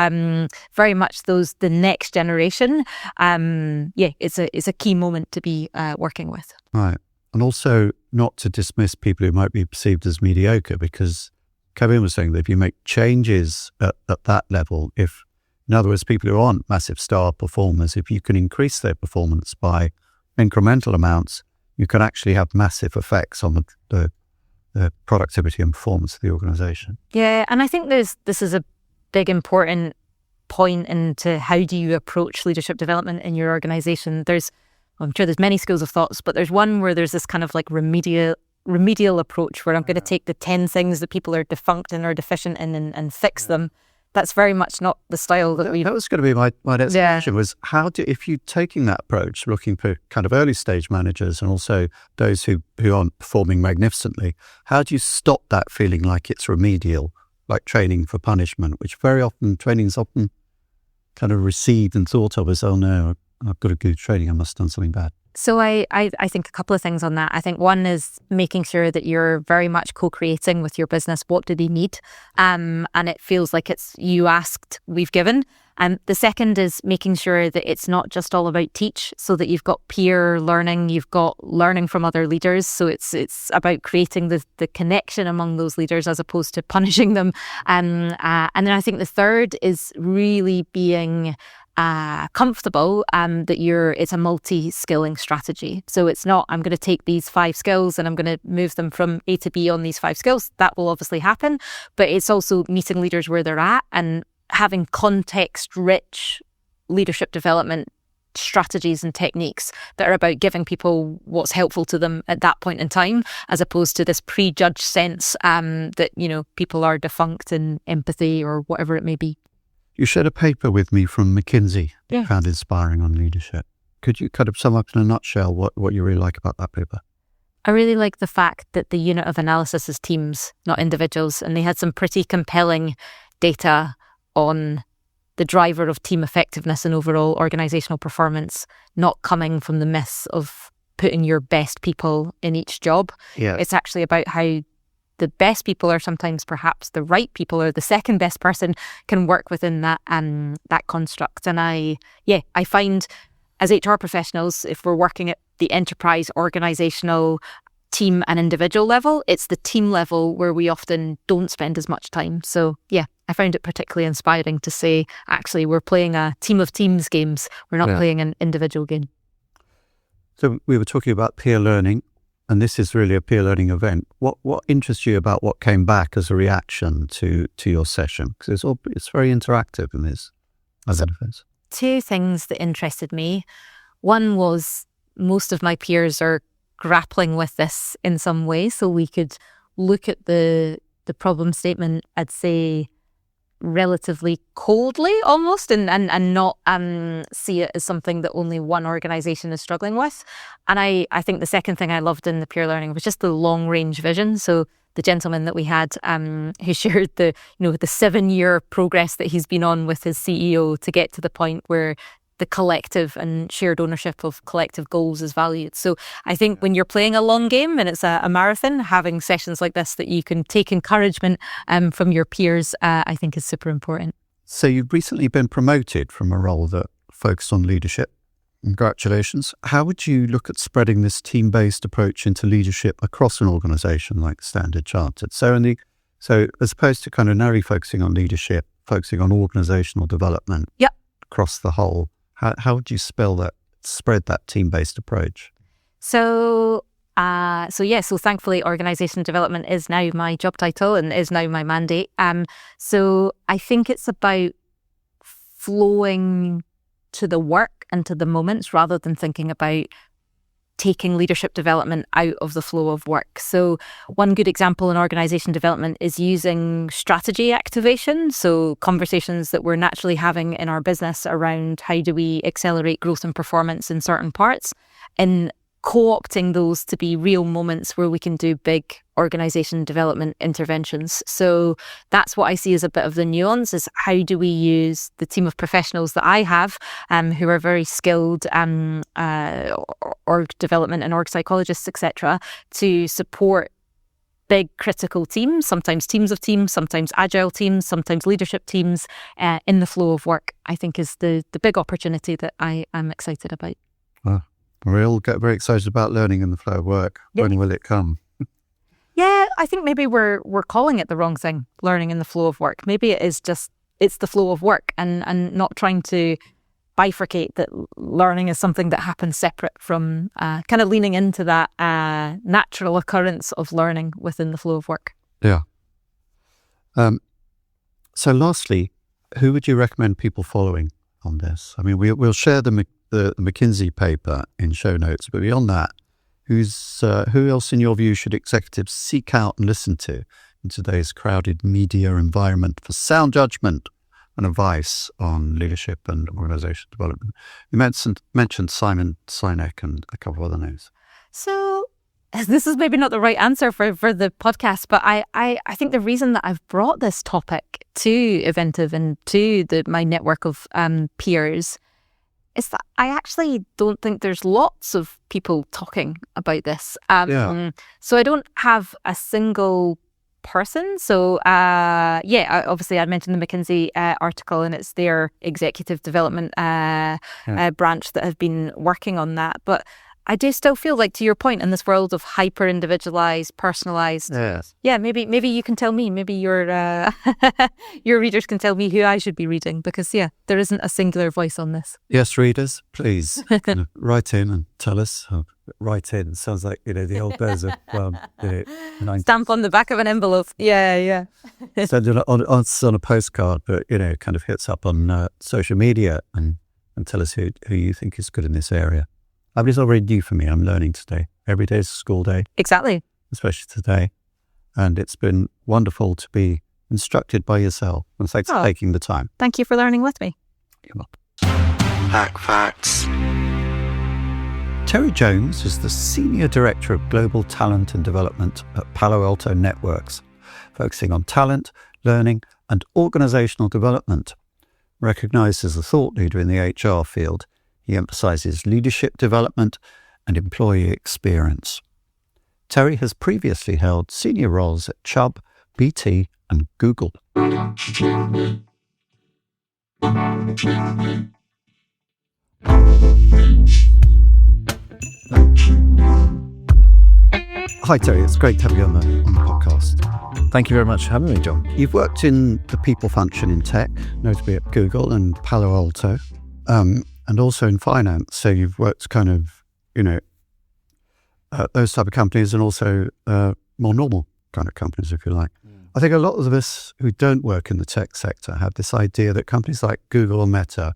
very much the next generation. It's a key moment to be working with. Right. And also not to dismiss people who might be perceived as mediocre, because Kevin was saying that if you make changes at that level, in other words, people who aren't massive star performers, if you can increase their performance by incremental amounts, you can actually have massive effects on the productivity and performance of the organisation. Yeah, and I think this is a big important point into how do you approach leadership development in your organisation. I'm sure there's many schools of thoughts, but there's one where there's this kind of like remedial approach where I'm going to take the 10 things that people are defunct and are deficient in and fix them. That's very much not the style that we... That was going to be my next question, was if you're taking that approach, looking for kind of early stage managers and also those who aren't performing magnificently, how do you stop that feeling like it's remedial, like training for punishment, which training's often kind of received and thought of as, oh no, I've got a good training, I must have done something bad. So I think a couple of things on that. I think one is making sure that you're very much co-creating with your business. What do they need? And it feels like it's you asked, we've given. And the second is making sure that it's not just all about teach, so that you've got peer learning, you've got learning from other leaders. So it's about creating the connection among those leaders as opposed to punishing them. And then I think the third is really being comfortable that it's a multi-skilling strategy. So it's not, I'm going to take these 5 skills and I'm going to move them from A to B on these 5 skills. That will obviously happen, but it's also meeting leaders where they're at and having context-rich leadership development strategies and techniques that are about giving people what's helpful to them at that point in time, as opposed to this prejudged sense that, people are defunct in empathy or whatever it may be. You shared a paper with me from McKinsey that you found inspiring on leadership. Could you kind of sum up in a nutshell what you really like about that paper? I really like the fact that the unit of analysis is teams, not individuals. And they had some pretty compelling data on the driver of team effectiveness and overall organisational performance, not coming from the myths of putting your best people in each job. Yeah. It's actually about how the best people are sometimes perhaps the right people, or the second best person can work within that construct. And I find as HR professionals, if we're working at the enterprise, organisational, team and individual level, it's the team level where we often don't spend as much time. So I found it particularly inspiring to say, actually, we're playing a team of teams games. We're not playing an individual game. So we were talking about peer learning, and this is really a peer learning event. What interests you about what came back as a reaction to your session? Because it's very interactive in this events. Two things that interested me. One was most of my peers are grappling with this in some way, so we could look at the problem statement, I'd say, relatively coldly almost, and not see it as something that only one organisation is struggling with. And I think the second thing I loved in the peer learning was just the long range vision. So the gentleman that we had who shared the 7-year progress that he's been on with his CEO to get to the point where the collective and shared ownership of collective goals is valued. So I think when you're playing a long game and it's a marathon, having sessions like this that you can take encouragement from your peers, I think is super important. So you've recently been promoted from a role that focused on leadership. Congratulations. How would you look at spreading this team-based approach into leadership across an organisation like Standard Chartered? So as opposed to kind of narrowly focusing on leadership, focusing on organisational development across the whole, how would you spread that team-based approach? So thankfully organisation development is now my job title and is now my mandate. So I think it's about flowing to the work and to the moments rather than thinking about taking leadership development out of the flow of work. So one good example in organisation development is using strategy activation. So conversations that we're naturally having in our business around how do we accelerate growth and performance in certain parts, and co-opting those to be real moments where we can do big organisation development interventions. So that's what I see as a bit of the nuance, is how do we use the team of professionals that I have who are very skilled org development and org psychologists, etc., to support big critical teams, sometimes teams of teams, sometimes agile teams, sometimes leadership teams in the flow of work, I think is the big opportunity that I am excited about. Wow. We all get very excited about learning in the flow of work. Yep. When will it come? Yeah, I think maybe we're calling it the wrong thing, learning in the flow of work. Maybe it's the flow of work and not trying to bifurcate that learning is something that happens separate from kind of leaning into that natural occurrence of learning within the flow of work. Yeah. So lastly, who would you recommend people following on this? I mean, we'll share the McKinsey paper in show notes, but beyond that, who else in your view should executives seek out and listen to in today's crowded media environment for sound judgment and advice on leadership and organisation development? You mentioned Simon Sinek and a couple of other names. So this is maybe not the right answer for the podcast, but I think the reason that I've brought this topic to Eventive and to my network of peers is that I actually don't think there's lots of people talking about this. So I don't have a single person. So obviously I mentioned the McKinsey article, and it's their executive development branch that have been working on that. But I do still feel like, to your point, in this world of hyper-individualized, personalized, maybe you can tell me, maybe your readers can tell me who I should be reading, because there isn't a singular voice on this. Yes, readers, please write in and tell us. Write in sounds like the old days of stamp on the back of an envelope. Yeah. Send it on a postcard, but kind of hits up on social media and tell us who you think is good in this area. I mean, it's already new for me. I'm learning today. Every day is a school day. Exactly. Especially today. And it's been wonderful to be instructed by yourself. And thanks for taking the time. Thank you for learning with me. You're welcome. Hack Facts. Terry Jones is the Senior Director of Global Talent and Development at Palo Alto Networks, focusing on talent, learning, and organizational development. Recognized as a thought leader in the HR field, he emphasizes leadership development and employee experience. Terry has previously held senior roles at Chubb, BT, and Google. Hi Terry, it's great to have you on the podcast. Thank you very much for having me, John. You've worked in the people function in tech, notably at Google and Palo Alto, and also in finance. So you've worked kind of, those type of companies and also more normal kind of companies, if you like. I think a lot of us who don't work in the tech sector have this idea that companies like Google or Meta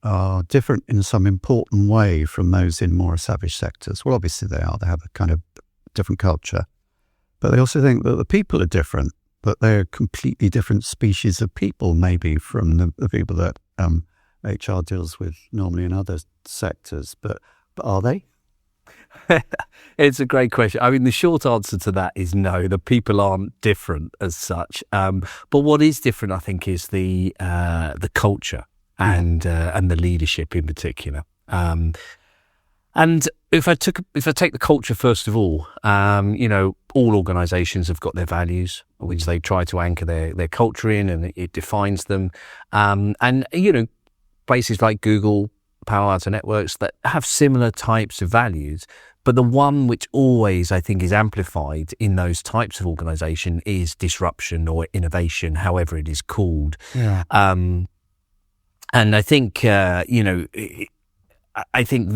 are different in some important way from those in more established sectors. Well, obviously they are. They have a kind of different culture. But they also think that the people are different, but they're completely different species of people, maybe, from the people that HR deals with normally in other sectors. But are they? It's a great question. I mean, the short answer to that is no, the people aren't different as such. But what is different, I think, is the culture and the leadership in particular. And if I take the culture first of all, all organisations have got their values, which they try to anchor their culture in, and it defines them. Places like Google, Palo Alto Networks that have similar types of values, but the one which always, I think, is amplified in those types of organisation is disruption or innovation, however it is called. Yeah. And I think, I think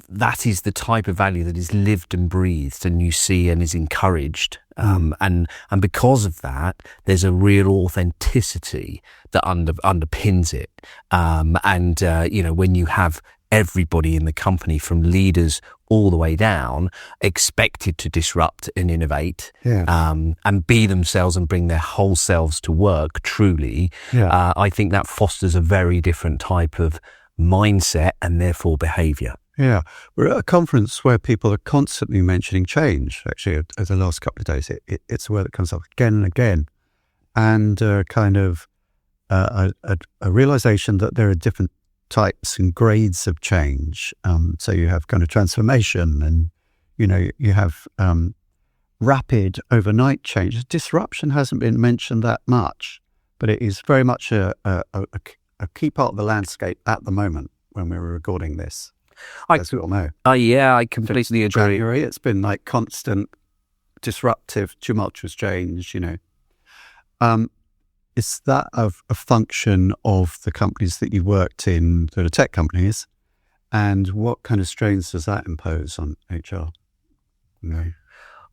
that is the type of value that is lived and breathed and you see and is encouraged. And because of that, there's a real authenticity that underpins it. When you have everybody in the company from leaders all the way down expected to disrupt and innovate, and be themselves and bring their whole selves to work truly, I think that fosters a very different type of mindset and therefore behaviour. Yeah, we're at a conference where people are constantly mentioning change. Actually, over the last couple of days, it's a word that comes up again and again, and kind of a realization that there are different types and grades of change. So you have kind of transformation, and you have rapid overnight change. Disruption hasn't been mentioned that much, but it is very much a key part of the landscape at the moment when we were recording this. As we all know. I completely agree. January, it's been like constant, disruptive, tumultuous change, Is that a function of the companies that you worked in, that are tech companies, and what kind of strains does that impose on HR? No.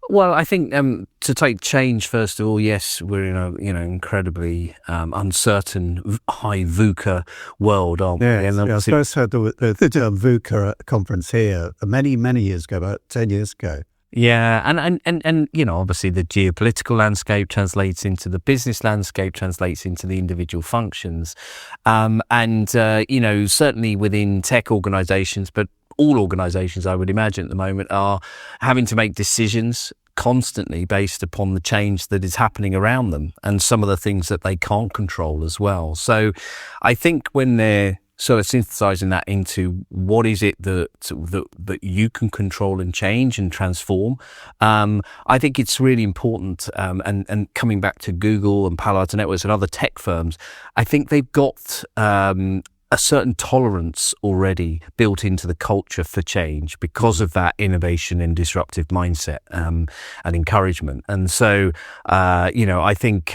Well, I think to take change first of all, yes, we're in a incredibly uncertain, high VUCA world, aren't we? I first heard the term VUCA at a conference here many years ago, about 10 years ago. Yeah, and obviously the geopolitical landscape translates into the business landscape, translates into the individual functions, certainly within tech organisations, but all organisations, I would imagine, at the moment are having to make decisions constantly based upon the change that is happening around them and some of the things that they can't control as well. So I think when they're sort of synthesising that into what is it that you can control and change and transform, I think it's really important. And coming back to Google and Palo Alto Networks and other tech firms, I think they've got a certain tolerance already built into the culture for change because of that innovation and disruptive mindset and encouragement. And so, I think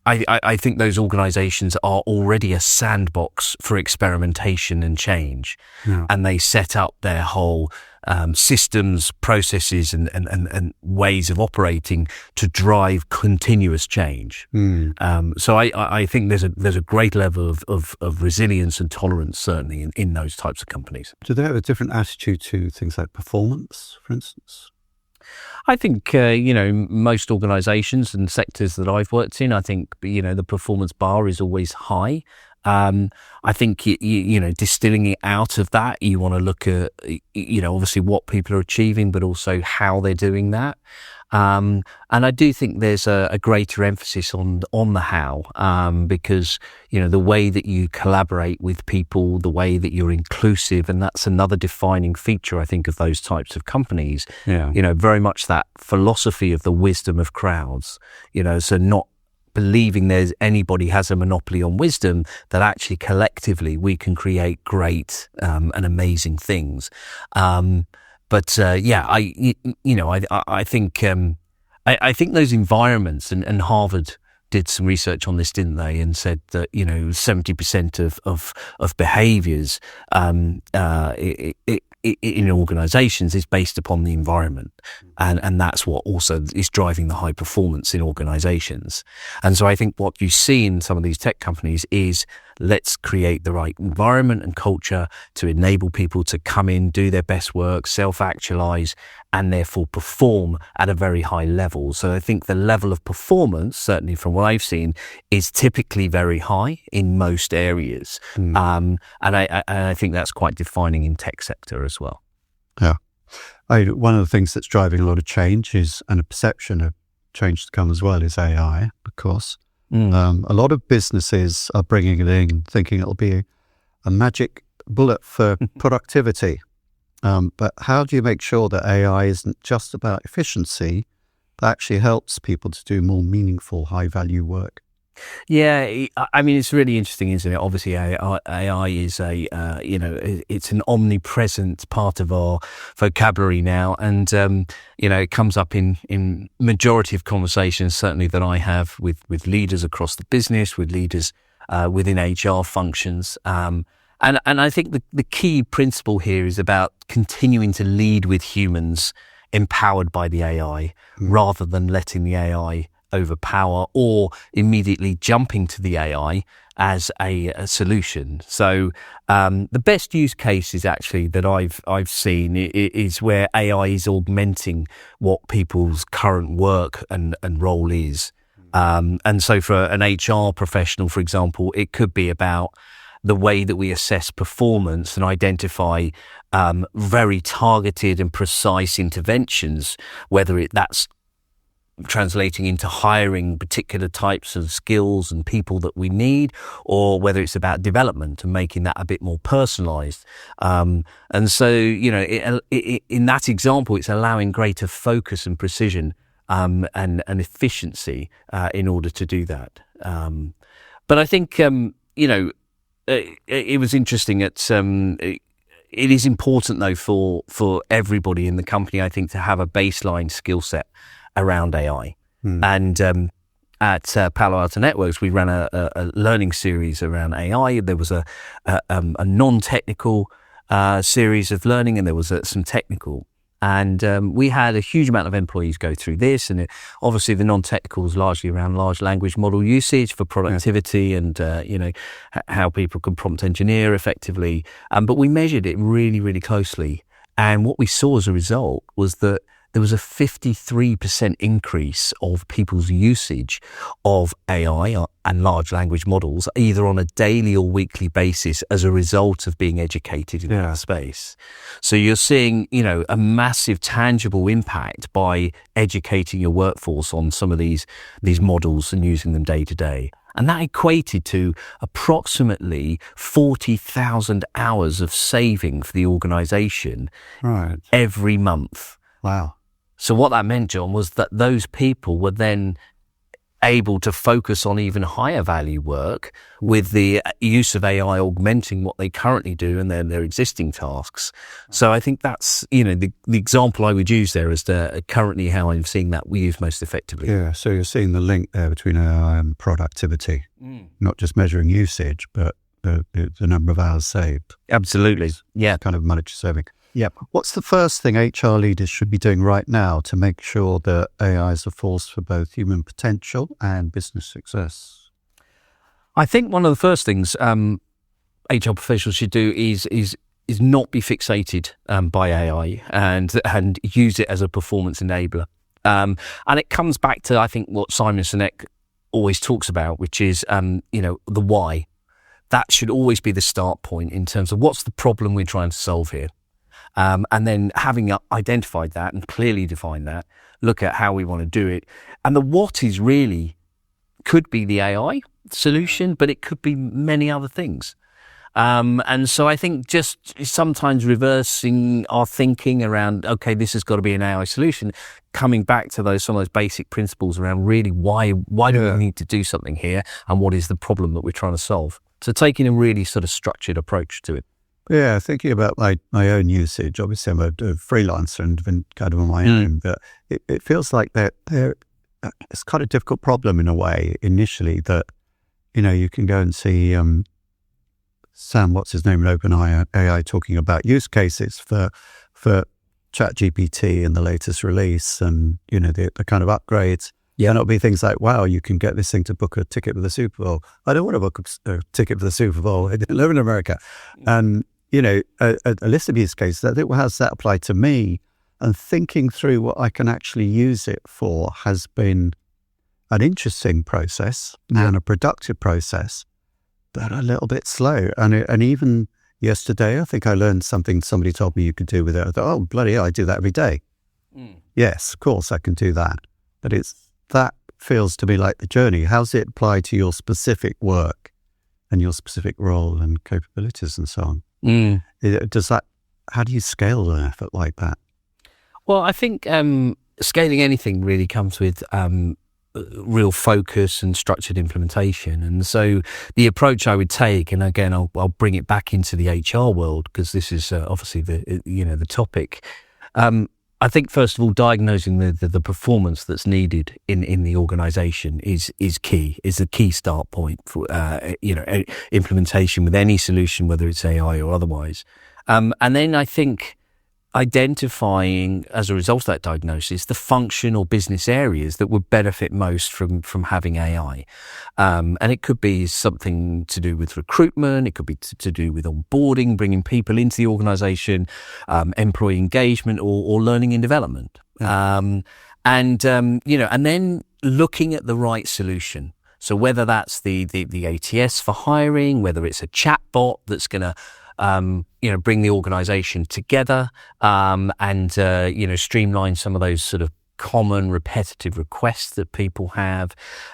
I think those organisations are already a sandbox for experimentation and change, and they set up their whole systems, processes, and ways of operating to drive continuous change. So I think there's a great level of resilience and tolerance certainly in those types of companies. Do they have a different attitude to things like performance, for instance? I think, most organisations and sectors that I've worked in, I think, the performance bar is always high. I think, distilling it out of that, you want to look at, obviously what people are achieving, but also how they're doing that. And I do think there's a greater emphasis on the how, because, the way that you collaborate with people, the way that you're inclusive, and that's another defining feature, I think, of those types of companies. Very much that philosophy of the wisdom of crowds, so not believing anybody has a monopoly on wisdom, that actually collectively we can create great and amazing things. I think I think those environments, and Harvard did some research on this, didn't they? And said that 70% of behaviours in organisations is based upon the environment, and that's what also is driving the high performance in organisations. And so I think what you see in some of these tech companies is, let's create the right environment and culture to enable people to come in, do their best work, self-actualize, and therefore perform at a very high level. So I think the level of performance, certainly from what I've seen, is typically very high in most areas. And I think that's quite defining in tech sector as well. Yeah. One of the things that's driving a lot of change is, and a perception of change to come as well, is AI, of course. A lot of businesses are bringing it in, thinking it'll be a magic bullet for productivity. But how do you make sure that AI isn't just about efficiency, but actually helps people to do more meaningful, high-value work? Yeah, I mean, it's really interesting, isn't it? Obviously, AI is it's an omnipresent part of our vocabulary now, and it comes up in majority of conversations, certainly that I have with leaders across the business, with leaders within HR functions, and I think the key principle here is about continuing to lead with humans, empowered by the AI, rather than letting the AI overpower or immediately jumping to the AI as a solution. So the best use cases actually that I've seen is where AI is augmenting what people's current work and role is. And so for an HR professional, for example, it could be about the way that we assess performance and identify very targeted and precise interventions, whether that's translating into hiring particular types of skills and people that we need, or whether it's about development and making that a bit more personalized. And so, in that example, it's allowing greater focus and precision and efficiency in order to do that. But I think, it was interesting it is important though for everybody in the company, I think, to have a baseline skill set around AI. And at Palo Alto Networks, we ran a learning series around AI. There was a non-technical series of learning, and there was some technical. And we had a huge amount of employees go through this, and obviously the non-technical was largely around large language model usage for productivity and how people can prompt engineer effectively. But we measured it really, really closely, and what we saw as a result was that there was a 53% increase of people's usage of AI and large language models, either on a daily or weekly basis, as a result of being educated in that space. So you're seeing, a massive tangible impact by educating your workforce on some of these models and using them day to day. And that equated to approximately 40,000 hours of saving for the organization every month. Wow. So what that meant, John, was that those people were then able to focus on even higher value work with the use of AI augmenting what they currently do and their existing tasks. So I think that's, the example I would use there as to currently how I'm seeing that we use most effectively. Yeah, so you're seeing the link there between AI and productivity, not just measuring usage, but the number of hours saved. Absolutely, yeah. Kind of monetary saving. Yeah. What's the first thing HR leaders should be doing right now to make sure that AI is a force for both human potential and business success? I think one of the first things HR professionals should do is not be fixated by AI and use it as a performance enabler. And it comes back to, I think, what Simon Sinek always talks about, which is, the why. That should always be the start point in terms of what's the problem we're trying to solve here. And then having identified that and clearly defined that, look at how we want to do it. And the what is really could be the AI solution, but it could be many other things. And so I think just sometimes reversing our thinking around, okay, this has got to be an AI solution, coming back to some of those basic principles around really why do we need to do something here, and what is the problem that we're trying to solve. So taking a really sort of structured approach to it. Yeah, thinking about my own usage, obviously I'm a freelancer and been kind of on my own, but it feels like that it's quite a difficult problem in a way initially that, you can go and see Sam, what's his name, at OpenAI talking about use cases for ChatGPT in the latest release and, the kind of upgrades. Yeah. And it'll be things like, wow, you can get this thing to book a ticket for the Super Bowl. I don't want to book a ticket for the Super Bowl. I live in America. And, a list of use cases, I think, how does that apply to me? And thinking through what I can actually use it for has been an interesting process and a productive process, but a little bit slow. And even yesterday, I think I learned something somebody told me you could do with it. I thought, oh, bloody hell, I do that every day. Yes, of course I can do that. But that feels to me like the journey. How does it apply to your specific work and your specific role and capabilities and so on? How do you scale an effort like that? Well, I think scaling anything really comes with real focus and structured implementation. And so the approach I would take, and again, I'll bring it back into the HR world because this is obviously the topic. I think first of all, diagnosing the performance that's needed in the organisation is key. Is the key start point for implementation with any solution, whether it's AI or otherwise. And then I think identifying, as a result of that diagnosis, the function or business areas that would benefit most from having AI. And it could be something to do with recruitment, it could be to do with onboarding, bringing people into the organisation, employee engagement or learning and development. And then looking at the right solution. So whether that's the ATS for hiring, whether it's a chatbot that's going to bring the organisation together and streamline some of those sort of common repetitive requests that people have,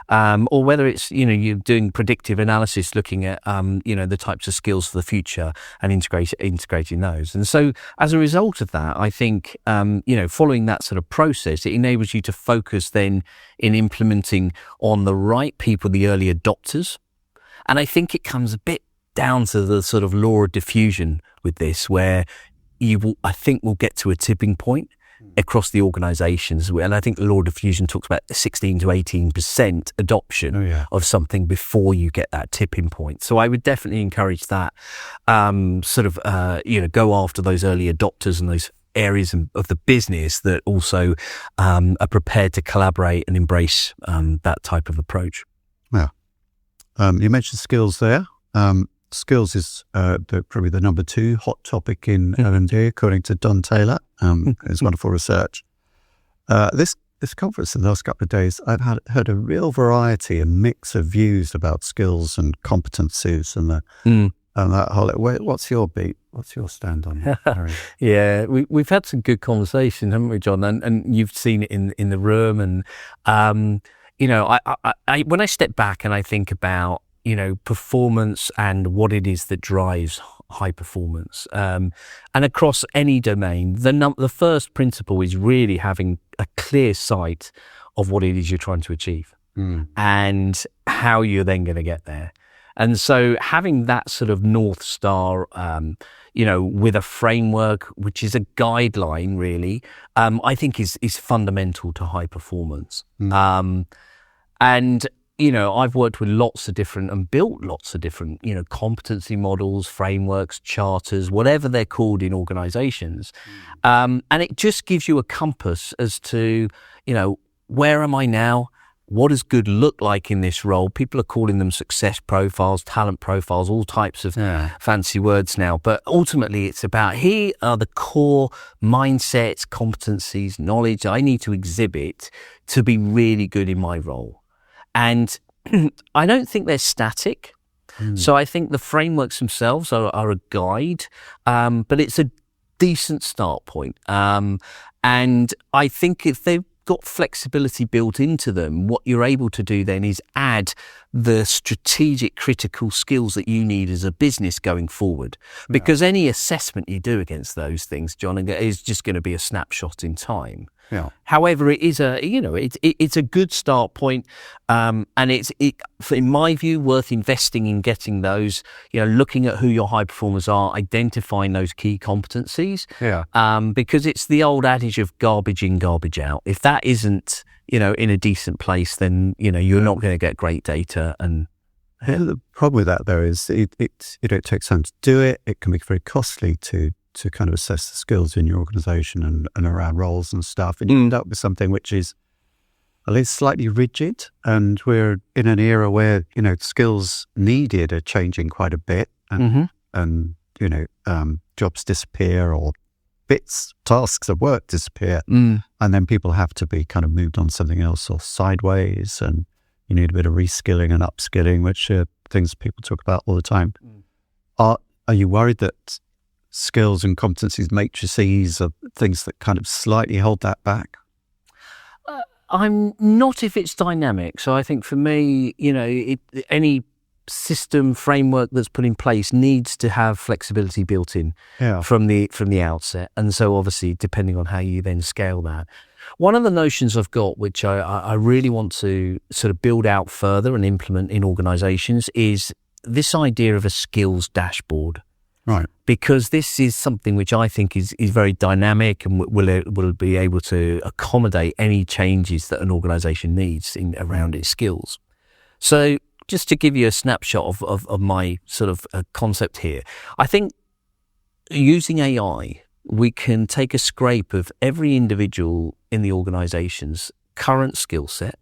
or whether it's you're doing predictive analysis, looking at the types of skills for the future and integrating those. And so as a result of that, I think following that sort of process, it enables you to focus then in implementing on the right people, the early adopters. And I think it comes a bit down to the sort of law of diffusion with this, where we'll get to a tipping point across the organizations. And I think the law of diffusion talks about 16 to 18% adoption of something before you get that tipping point. So I would definitely encourage that, go after those early adopters and those areas of the business that also are prepared to collaborate and embrace that type of approach. Yeah. You mentioned skills there. Skills is probably the number 2 hot topic in L&D, according to Don Taylor. It's wonderful research. This conference in the last couple of days, I've heard a real variety and mix of views about skills and competencies and that whole. What's your beat? What's your stand on that, Harry? Yeah, we've had some good conversation, haven't we, John? And you've seen it in the room. And I when I step back and I think about performance and what it is that drives high performance. And across any domain, the first principle is really having a clear sight of what it is you're trying to achieve and how you're then going to get there. And so having that sort of North Star, with a framework, which is a guideline really, I think is fundamental to high performance. I've worked with lots of different and built lots of different, competency models, frameworks, charters, whatever they're called in organizations. And it just gives you a compass as to, where am I now? What does good look like in this role? People are calling them success profiles, talent profiles, all types of fancy words now. But ultimately, it's about here are the core mindsets, competencies, knowledge I need to exhibit to be really good in my role. And I don't think they're static. So I think the frameworks themselves are a guide, but it's a decent start point. And I think if they've got flexibility built into them, what you're able to do then is add the strategic critical skills that you need as a business going forward. Because any assessment you do against those things, John, is just going to be a snapshot in time. Yeah. However, it is it's a good start point, and it's in my view worth investing in getting those. Looking at who your high performers are, identifying those key competencies. Yeah. Because it's the old adage of garbage in, garbage out. If that isn't in a decent place, then you're not going to get great data. And the problem with that though is it takes time to do it. It can be very costly to kind of assess the skills in your organization and around roles and stuff. And you end up with something which is at least slightly rigid. And we're in an era where, skills needed are changing quite a bit. And jobs disappear or tasks of work disappear. And then people have to be kind of moved on something else or sideways. And you need a bit of reskilling and upskilling, which are things people talk about all the time. Are you worried that skills and competencies matrices are things that kind of slightly hold that back? I'm not if it's dynamic. So I think for me, any system framework that's put in place needs to have flexibility built in from the outset. And so obviously, depending on how you then scale that. One of the notions I've got, which I really want to sort of build out further and implement in organizations, is this idea of a skills dashboard. Right. Because this is something which I think is very dynamic and will be able to accommodate any changes that an organisation needs around its skills. So just to give you a snapshot of my sort of concept here, I think using AI, we can take a scrape of every individual in the organisation's current skill set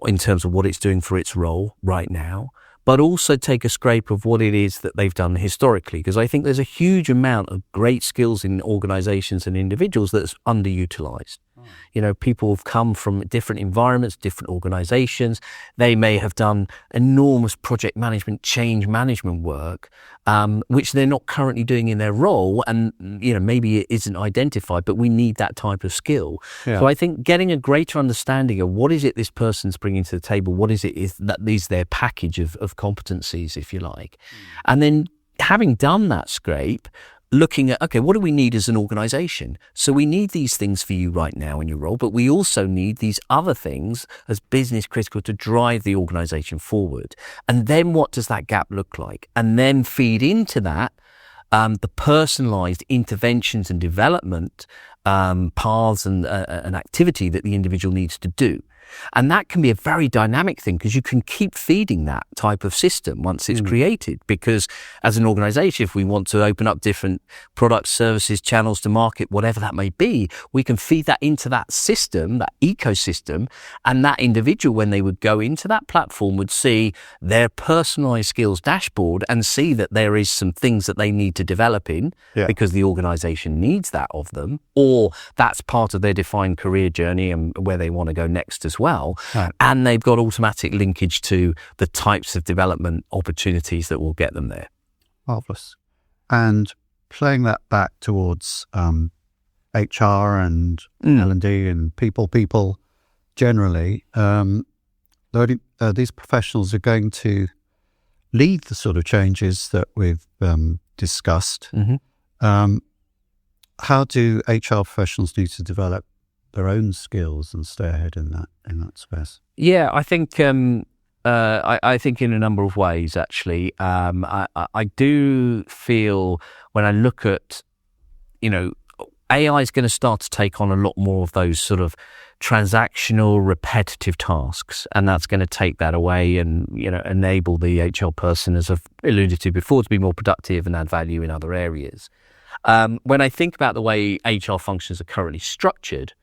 in terms of what it's doing for its role right now, but also take a scrape of what it is that they've done historically. Because I think there's a huge amount of great skills in organizations and individuals that's underutilized. People have come from different environments, different organizations. They may have done enormous project management, change management work, which they're not currently doing in their role. And, maybe it isn't identified, but we need that type of skill. Yeah. So I think getting a greater understanding of what is it this person's bringing to the table, what is their package of competencies, if you like. And then having done that scrape, looking at, okay, what do we need as an organization? So we need these things for you right now in your role, but we also need these other things as business critical to drive the organization forward. And then what does that gap look like? And then feed into that the personalized interventions and development paths and activity that the individual needs to do. And that can be a very dynamic thing because you can keep feeding that type of system once it's created. Because as an organization, if we want to open up different products, services, channels to market, whatever that may be, we can feed that into that system, that ecosystem. And that individual, when they would go into that platform, would see their personalized skills dashboard and see that there is some things that they need to develop in because the organization needs that of them, or that's part of their defined career journey and where they want to go next as well. Right. And they've got automatic linkage to the types of development opportunities that will get them there. Marvellous. And playing that back towards HR and L&D and people generally, these professionals are going to lead the sort of changes that we've discussed. How do HR professionals need to develop their own skills and stay ahead in that space? Yeah, I think I think in a number of ways actually. I do feel when I look at, AI is going to start to take on a lot more of those sort of transactional, repetitive tasks, and that's going to take that away and enable the HR person, as I've alluded to before, to be more productive and add value in other areas. When I think about the way HR functions are currently structured,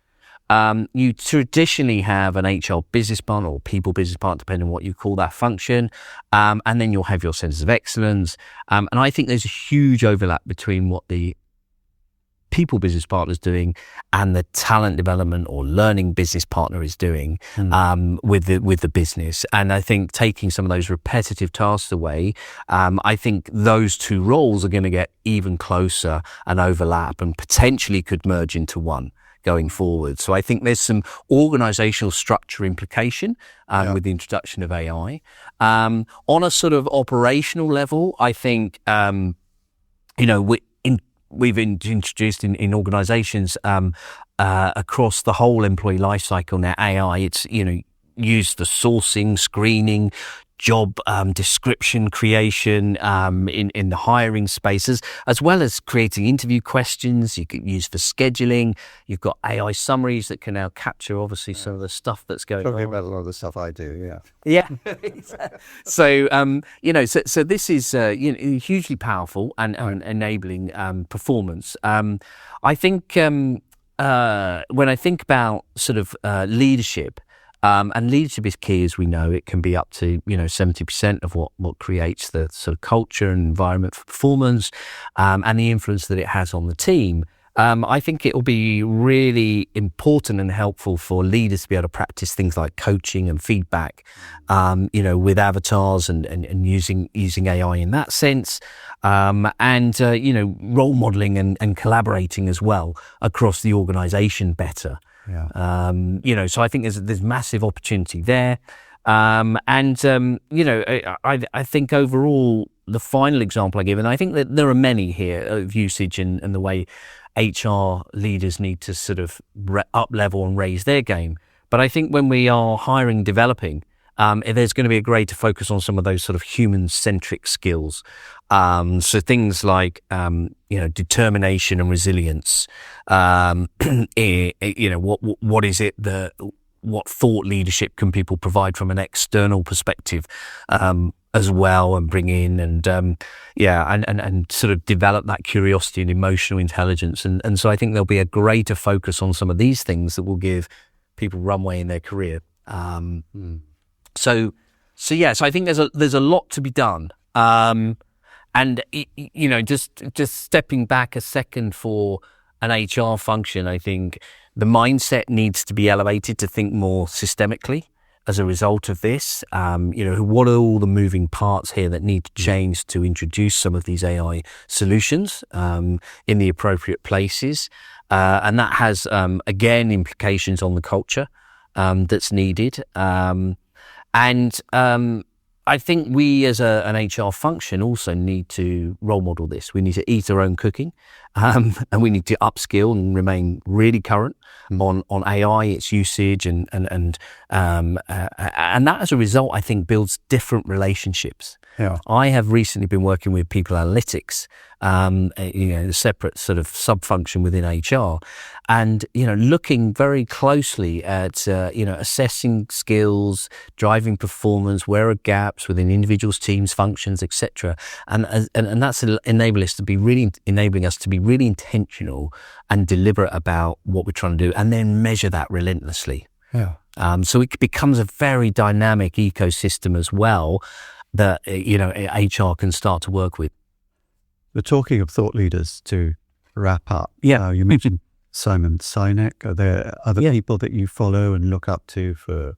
you traditionally have an HR business partner or people business partner, depending on what you call that function. And then you'll have your centers of excellence. And I think there's a huge overlap between what the people business partner is doing and the talent development or learning business partner is doing with the business. And I think taking some of those repetitive tasks away, I think those two roles are going to get even closer and overlap and potentially could merge into one. going forward. So I think there's some organizational structure implication with the introduction of AI. On a sort of operational level, I think, we've introduced in organizations across the whole employee life cycle now AI. It's, used for sourcing, screening, job description creation in the hiring spaces, as well as creating interview questions. You can use for scheduling. You've got AI summaries that can now capture obviously some of the stuff that's going on. Talking about a lot of the stuff I do, Yeah. So so this is hugely powerful and enabling performance. I think when I think about sort of leadership. And leadership is key, as we know. It can be up to 70% of what creates the sort of culture and environment for performance, and the influence that it has on the team. I think it will be really important and helpful for leaders to be able to practice things like coaching and feedback, with avatars and using AI in that sense, and role modeling and collaborating as well across the organisation better. Yeah. So I think there's massive opportunity there. I think overall, the final example I give, and I think that there are many here of usage and the way HR leaders need to sort of up level and raise their game. But I think when we are hiring, developing, there's going to be a greater focus on some of those sort of human-centric skills. So things like, determination and resilience. What is it what thought leadership can people provide from an external perspective, as well, and bring in and sort of develop that curiosity and emotional intelligence. And so I think there'll be a greater focus on some of these things that will give people runway in their career. So I think there's a lot to be done. Just stepping back a second for an HR function, I think the mindset needs to be elevated to think more systemically as a result of this. What are all the moving parts here that need to change to introduce some of these AI solutions in the appropriate places? And that has, again, implications on the culture that's needed. I think we as an HR function also need to role model this. We need to eat our own cooking, and we need to upskill and remain really current on AI, its usage, and that as a result, I think, builds different relationships. Yeah. I have recently been working with people analytics, a separate sort of sub-function within HR, and, looking very closely at, assessing skills, driving performance, where are gaps within individuals, teams, functions, etc. And that's enabling us to be really intentional and deliberate about what we're trying to do, and then measure that relentlessly. Yeah. So it becomes a very dynamic ecosystem as well that, HR can start to work with. We're talking of thought leaders to wrap up. Yeah. You mentioned Simon Sinek. Are there other people that you follow and look up to for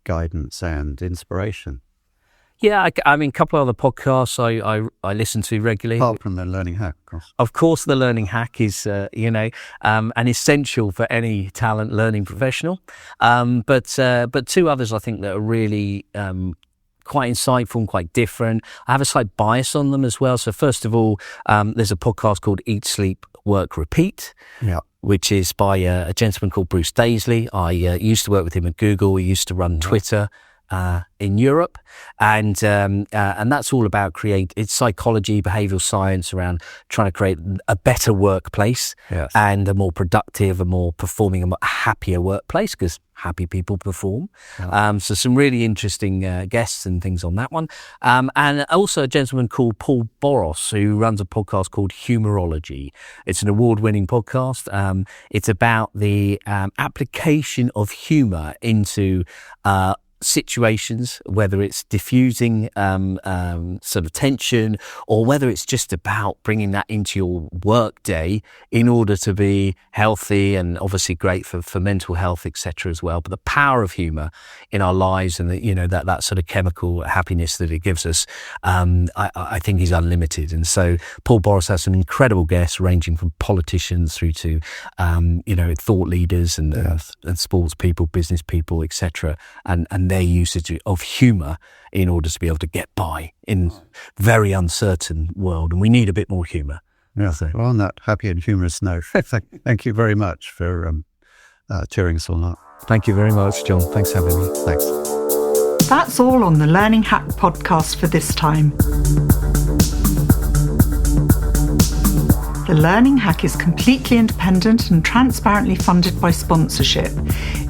guidance and inspiration? Yeah, I mean, a couple of other podcasts I listen to regularly. Apart from the Learning Hack, of course. Of course, the Learning Hack is, an essential for any talent learning professional. But two others I think that are really quite insightful and quite different. I have a slight bias on them as well. So first of all, there's a podcast called Eat, Sleep, Work, Repeat. Yeah. Which is by a gentleman called Bruce Daisley. I used to work with him at Google. He used to run Twitter in Europe, and that's all about it's psychology, behavioural science around trying to create a better workplace. Yes. And a more productive, a more performing, a happier workplace, because happy people perform. Yeah. So some really interesting guests and things on that one. And also a gentleman called Paul Boros, who runs a podcast called Humorology. It's an award-winning podcast. It's about the application of humour into situations, whether it's diffusing sort of tension, or whether it's just about bringing that into your work day in order to be healthy and obviously great for mental health, etc. as well. But the power of humour in our lives and that sort of chemical happiness that it gives us, I think is unlimited. And so Paul Boris has some incredible guests ranging from politicians through to thought leaders and sports people, business people, etc. And their usage of humour in order to be able to get by in very uncertain world. And we need a bit more humour. Yeah. Well, on that happy and humorous note, thank you very much for cheering us all up. Thank you very much, John. Thanks for having me. Thanks. That's all on the Learning Hack podcast for this time. The Learning Hack is completely independent and transparently funded by sponsorship.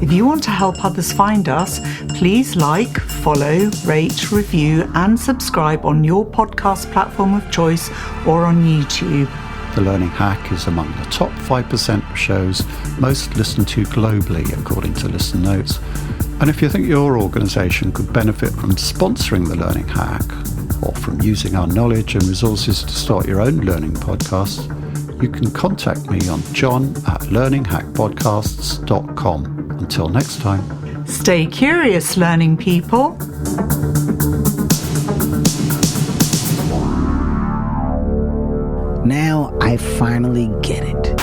If you want to help others find us, please like, follow, rate, review and subscribe on your podcast platform of choice or on YouTube. The Learning Hack is among the top 5% of shows most listened to globally, according to Listen Notes. And if you think your organisation could benefit from sponsoring the Learning Hack, or from using our knowledge and resources to start your own learning podcast, you can contact me on john@learninghackpodcasts.com. Until next time. Stay curious, learning people. Now I finally get it.